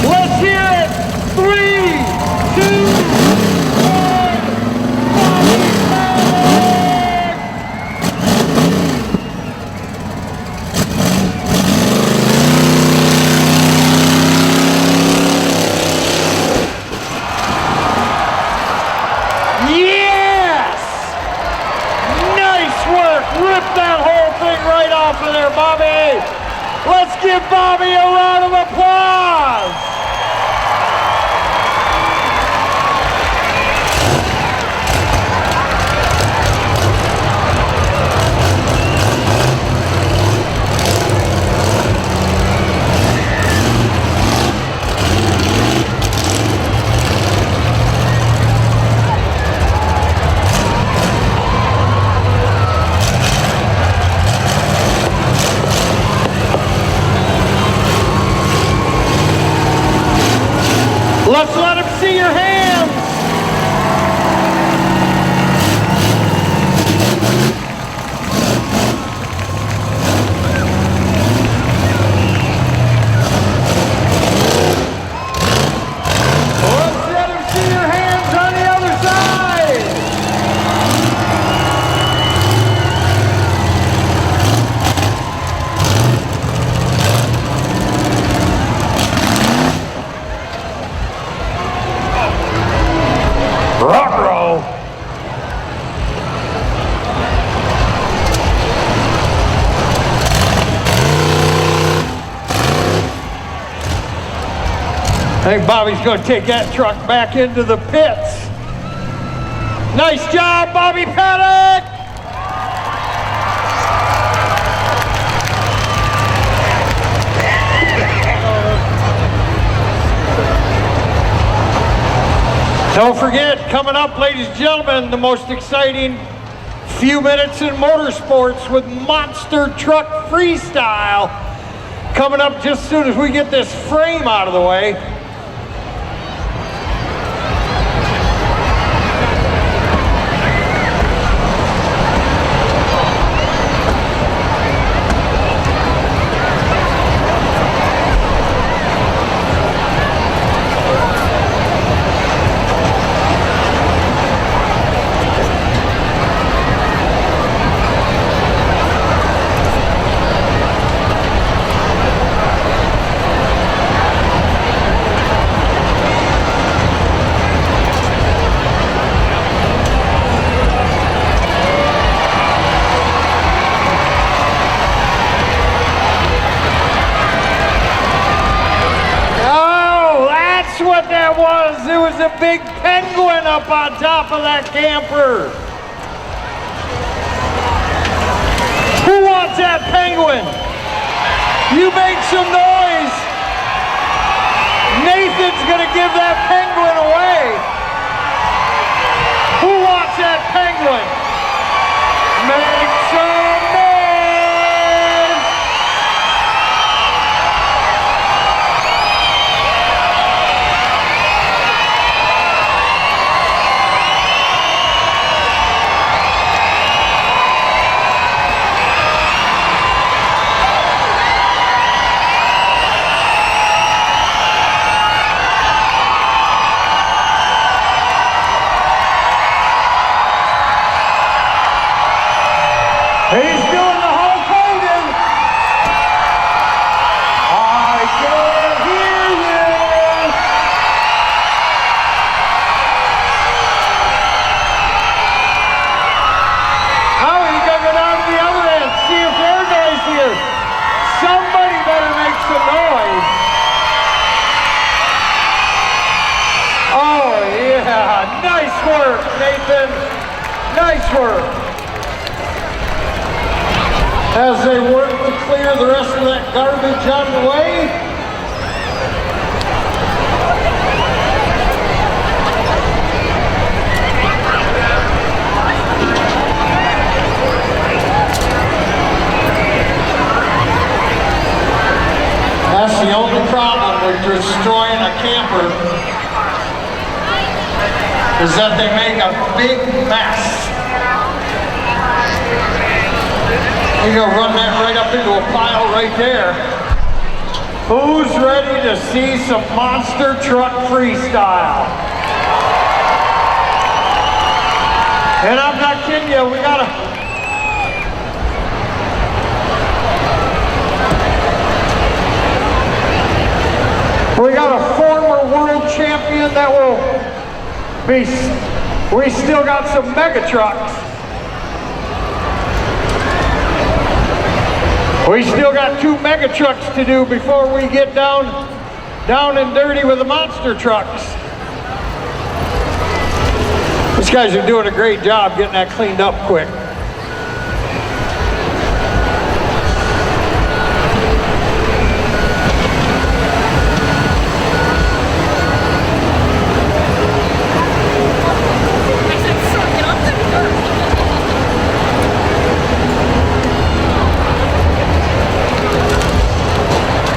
Let's hear it. 3, 2, 1. Bobby Paddock! Yes! Nice work. Rip that whole thing right off of there, Bobby. Let's give Bobby a round of applause. Let's let him see your hands. Let's let him see your hands on the other side. Rock roll. I think Bobby's going to take that truck back into the pits. Nice job, Bobby Paddock. Don't forget, coming up, ladies and gentlemen, the most exciting few minutes in motorsports with Monster Truck Freestyle. Coming up just as soon as we get this frame out of the way. What that was, it was a big penguin up on top of that camper. Who wants that penguin? You make some noise. Nathan's gonna give that penguin away. Who wants that penguin? Make some noise. He's doing the Hulk Hogan. I can hear you. Oh, he's gonna go down to the other end, see if there's noise here. Somebody better make some noise. Oh yeah, nice work, Nathan. Nice work. As they work to clear the rest of that garbage out of the way. is that they make a big mess. You're gonna run that right up into a pile right there. Who's ready to see some monster truck freestyle? And I'm not kidding you, we got a former world champion that will be, we still got some mega trucks. We still got 2 mega trucks to do before we get down and dirty with the monster trucks. These guys are doing a great job getting that cleaned up quick.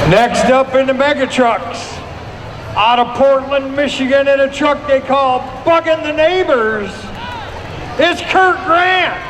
Next up in the mega trucks, out of Portland, Michigan, in a truck they call Bugging the Neighbors, it's Kurt Grant.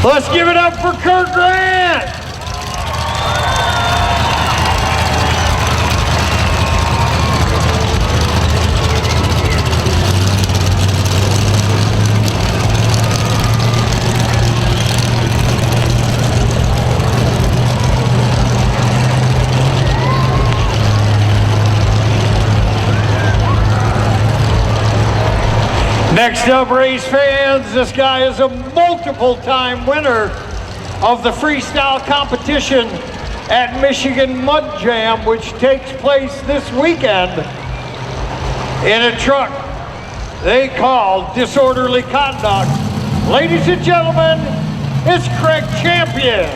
Let's give it up for Kurt Grant. Next up, race fans, this guy is a multiple-time winner of the freestyle competition at Michigan Mud Jam, which takes place this weekend in a truck they call Disorderly Conduct. Ladies and gentlemen, it's Craig Champion.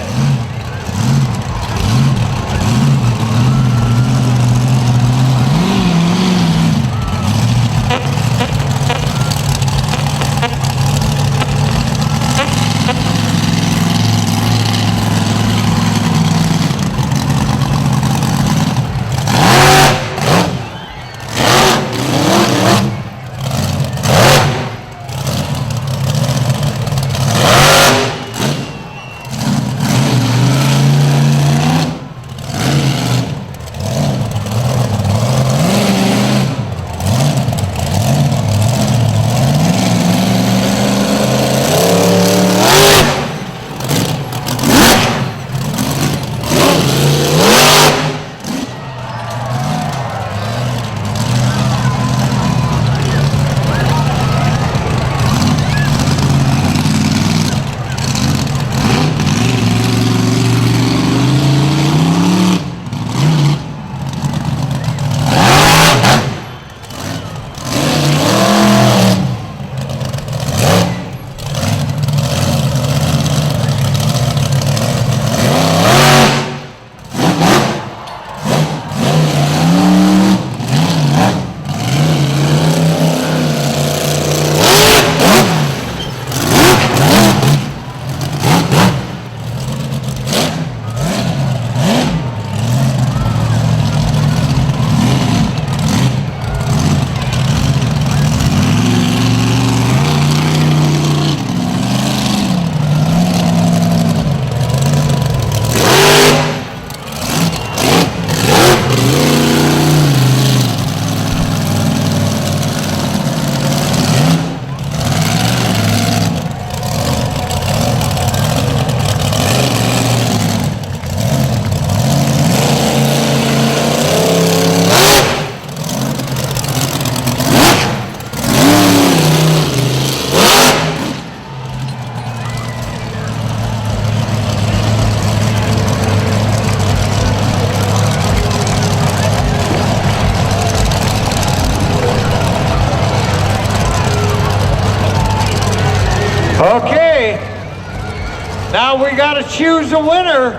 Now we got to choose a winner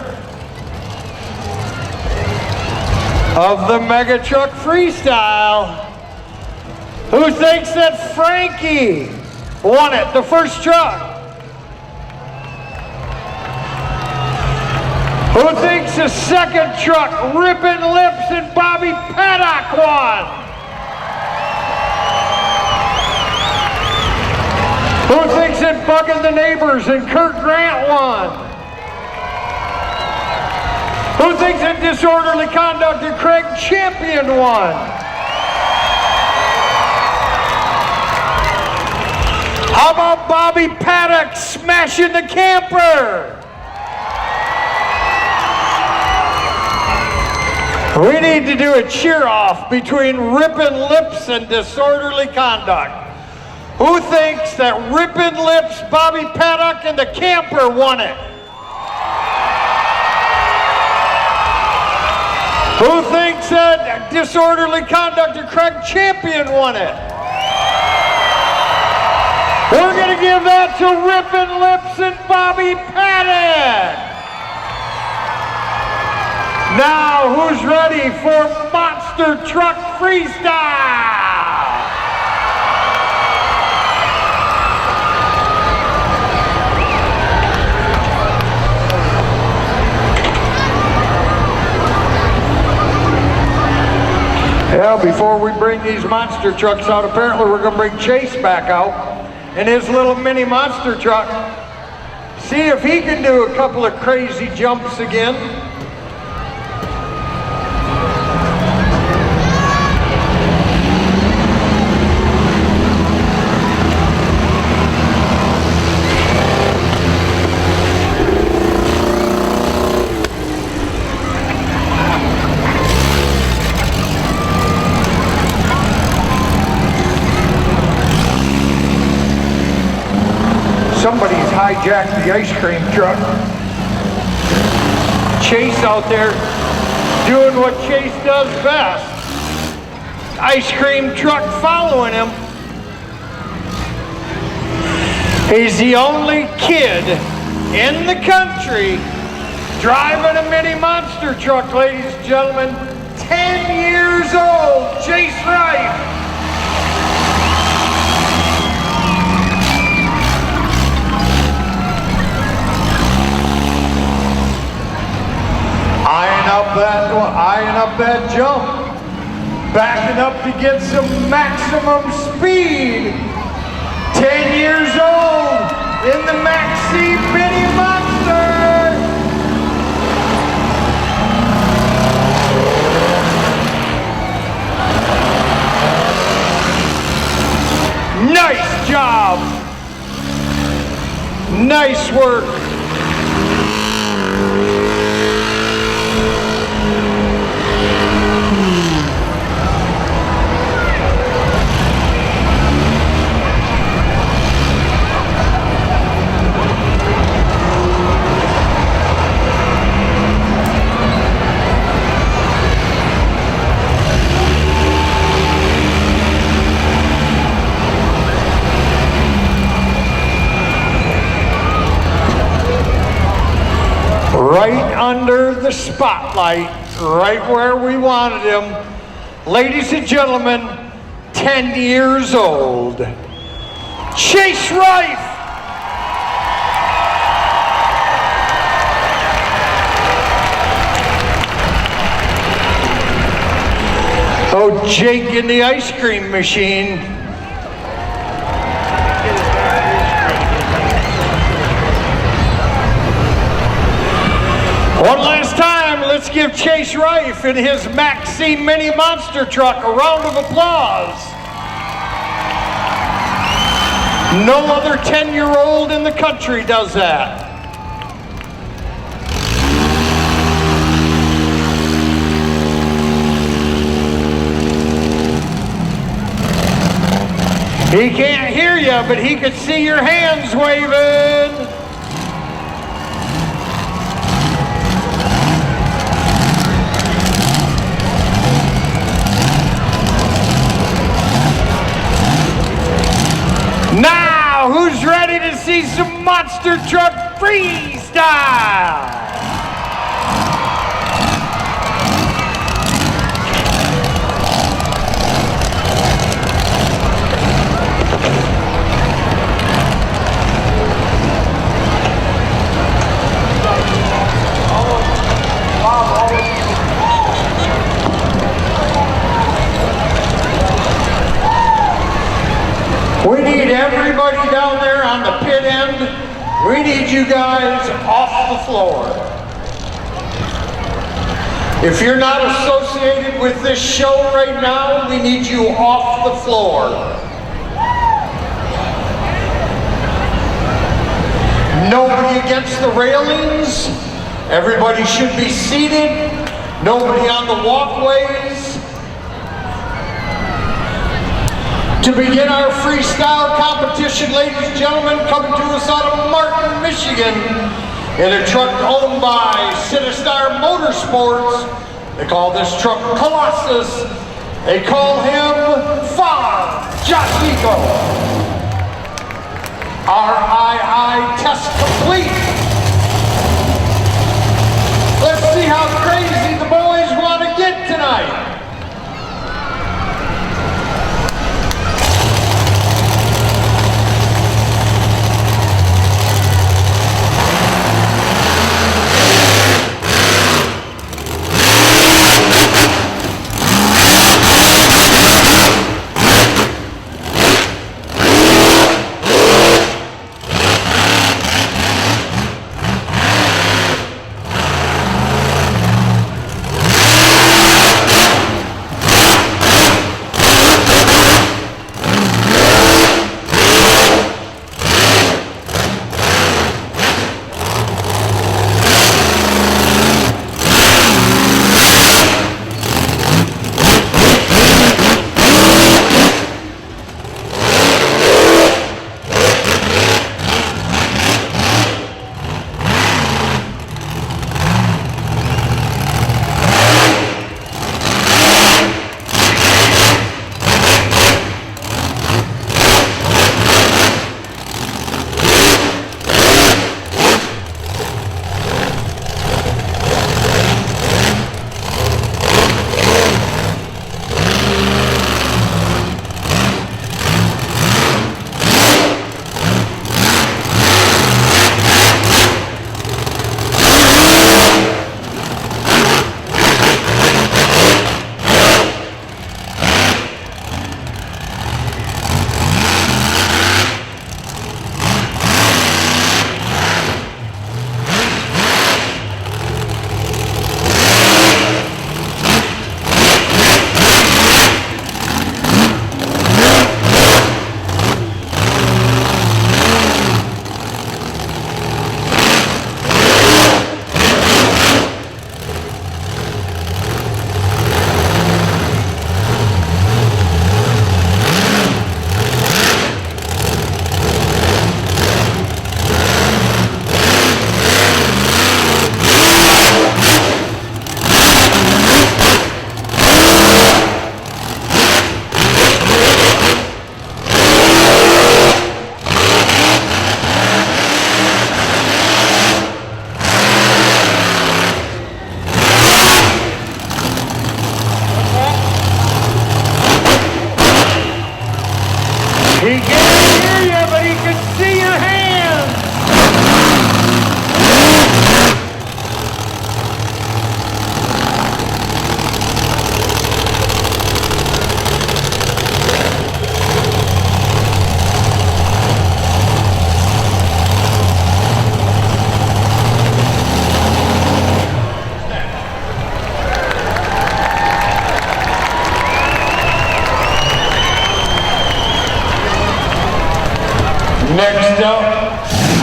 of the Mega Truck Freestyle. Who thinks that Frankie won it, the first truck? Who thinks the second truck, Rippin' Lips and Bobby Paddock, won? Who thinks that Bugging the Neighbors and Kurt Grant won? Who thinks that Disorderly Conduct and Craig Champion won? How about Bobby Paddock smashing the camper? We need to do a cheer-off between Rippin' Lips and Disorderly Conduct. Who thinks that Rippin' Lips, Bobby Paddock, and the camper won it? Who thinks that Disorderly Conduct and Craig Champion won it? We're going to give that to Rippin' Lips and Bobby Paddock. Now, who's ready for Monster Truck Freestyle? Yeah, before we bring these monster trucks out, apparently we're going to bring Chase back out in his little mini monster truck. See if he can do a couple of crazy jumps again. Somebody's hijacked the ice cream truck. Chase out there doing what Chase does best. Ice cream truck following him. He's the only kid in the country driving a mini monster truck, ladies and gentlemen. 10 years old, Chase Wright. Eyeing up that jump, backing up to get some maximum speed. 10 years old in the Maxi Mini Monster. Nice job. Nice work. Right under the spotlight, right where we wanted him. Ladies and gentlemen, 10 years old, Chase Rife. Oh, Jake in the ice cream machine. One last time, let's give Chase Rife and his Maxi Mini Monster Truck a round of applause. No other 10-year-old in the country does that. He can't hear you, but he could see your hands waving. Now, who's ready to see some monster truck freestyle? style. We need everybody down there on the pit end. We need you guys off the floor. If you're not associated with this show right now, we need you off the floor. Nobody against the railings. Everybody should be seated. Nobody on the walkways. To begin our freestyle competition, ladies and gentlemen, coming to us out of Martin, Michigan, in a truck owned by Sinistar Motorsports. They call this truck Colossus. They call him Far Jacico. RII test complete. Let's see how crazy the boys want to get tonight. He can't hear you, but he can see your hands. Next up,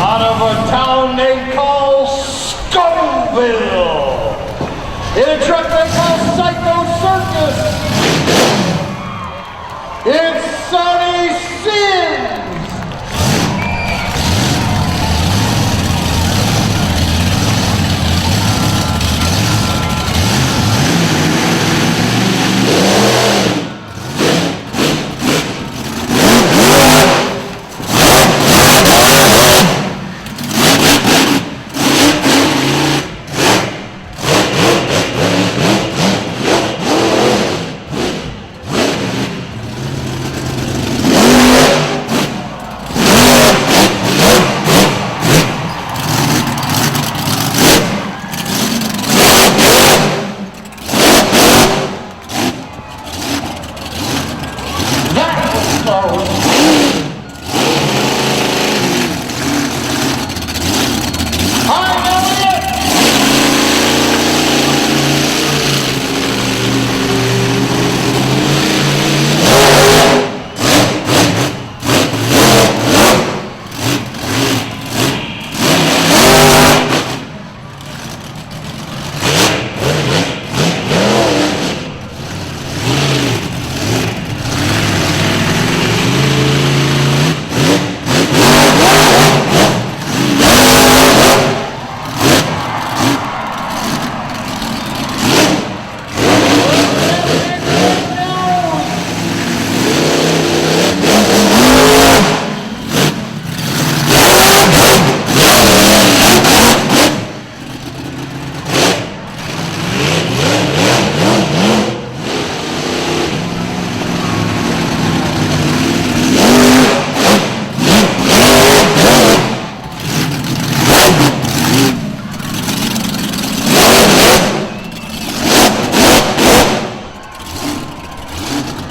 out of a town they call Scoville, in a truck they call Psycho Circus, it's Sonny Sins.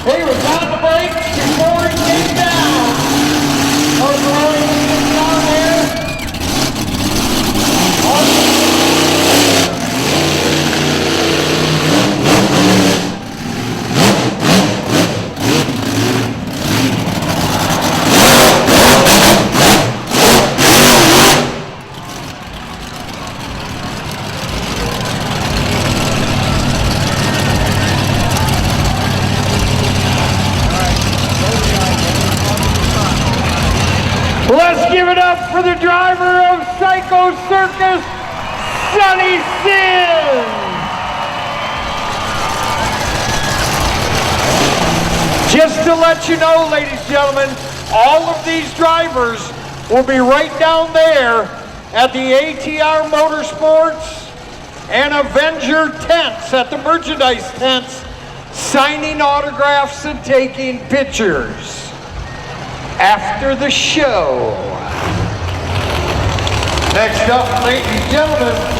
He was on the brakes before he came down. Oh, Roy, he was down there. Let's give it up for the driver of Psycho Circus, Sonny Sims. Just to let you know, ladies and gentlemen, all of these drivers will be right down there at the ATR Motorsports and Avenger tents, at the merchandise tents, signing autographs and taking pictures after the show. Next up, ladies and gentlemen,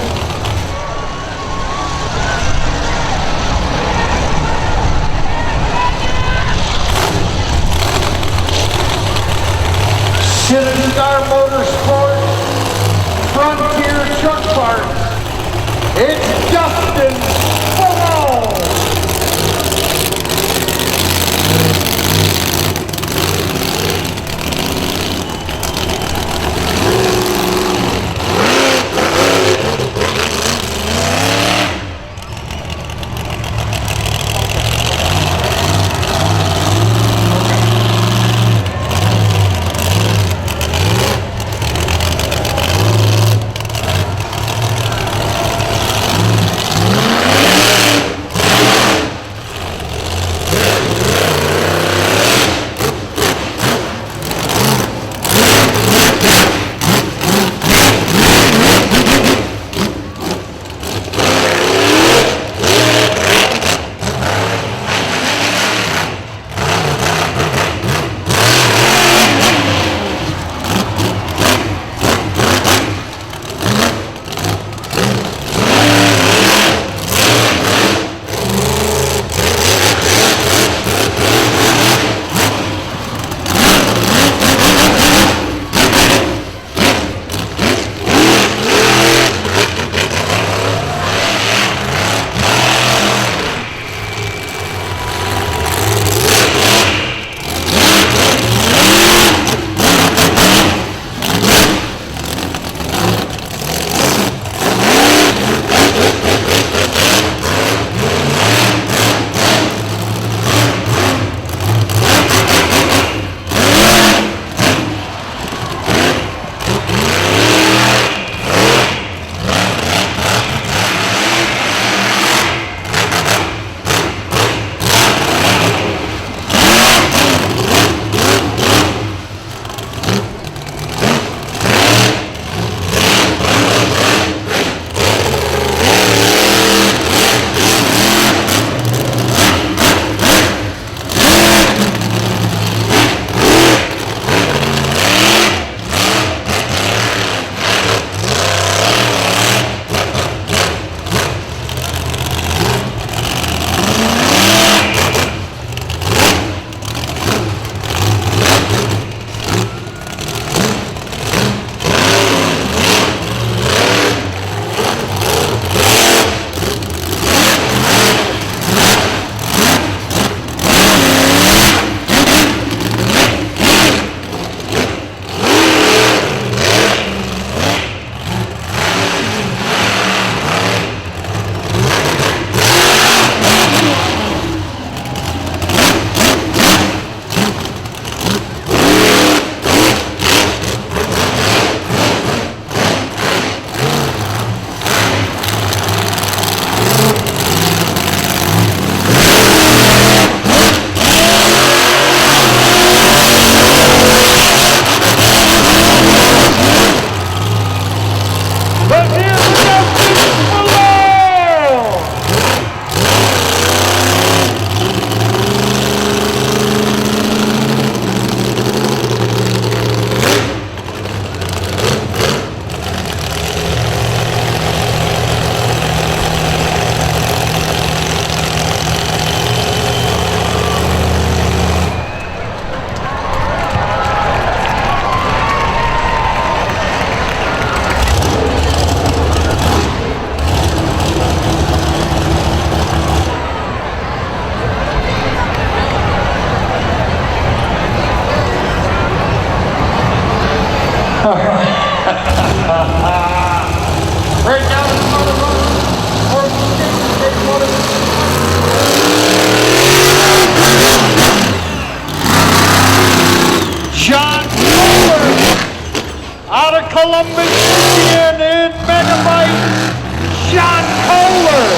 Star Motorsport Frontier Truck Parts. It's Justin Full. Right down in front of us, or take one of the John Kohler out of Columbus, Michigan in Megabyte. John Kohler.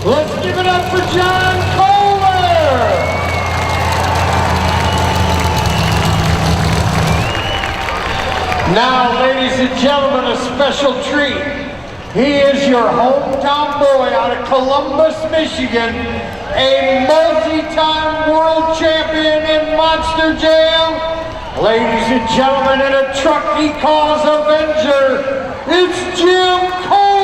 Let's give it up for John Kohler! Now, ladies and gentlemen, a special treat. He is your hometown boy out of Columbus, Michigan, a multi-time world champion in Monster Jam. Ladies and gentlemen, in a truck he calls Avenger, it's Jim Kohler!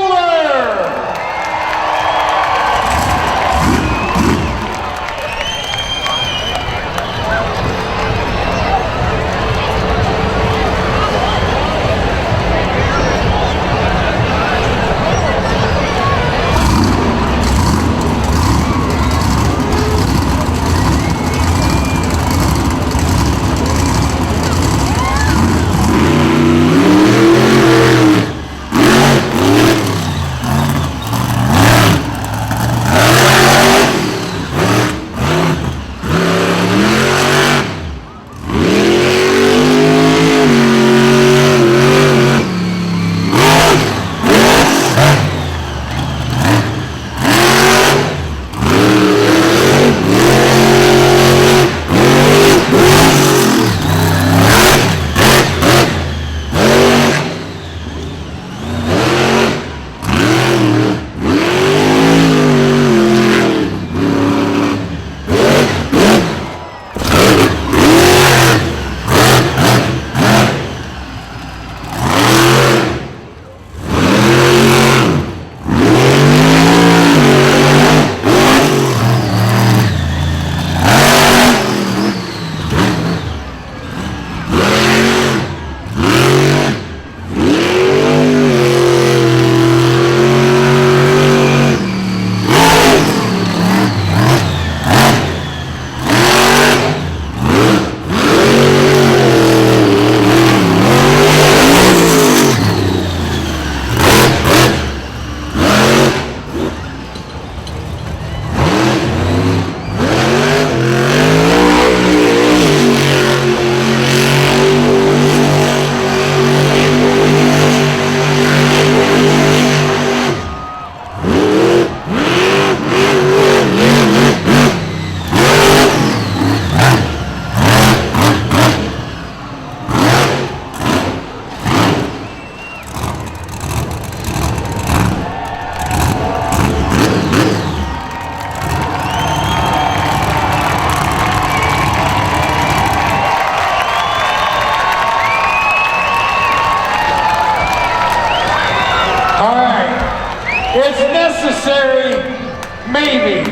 baby?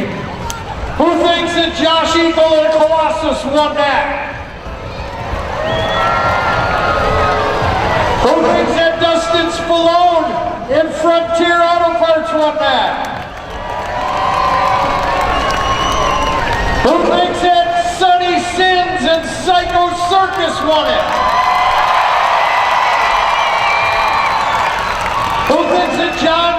Who thinks that Josh Eagle and Colossus won that? Who thinks that Dustin Spallone and Frontier Auto Parts won that? Who thinks that Sonny Sins and Psycho Circus won it? Who thinks that John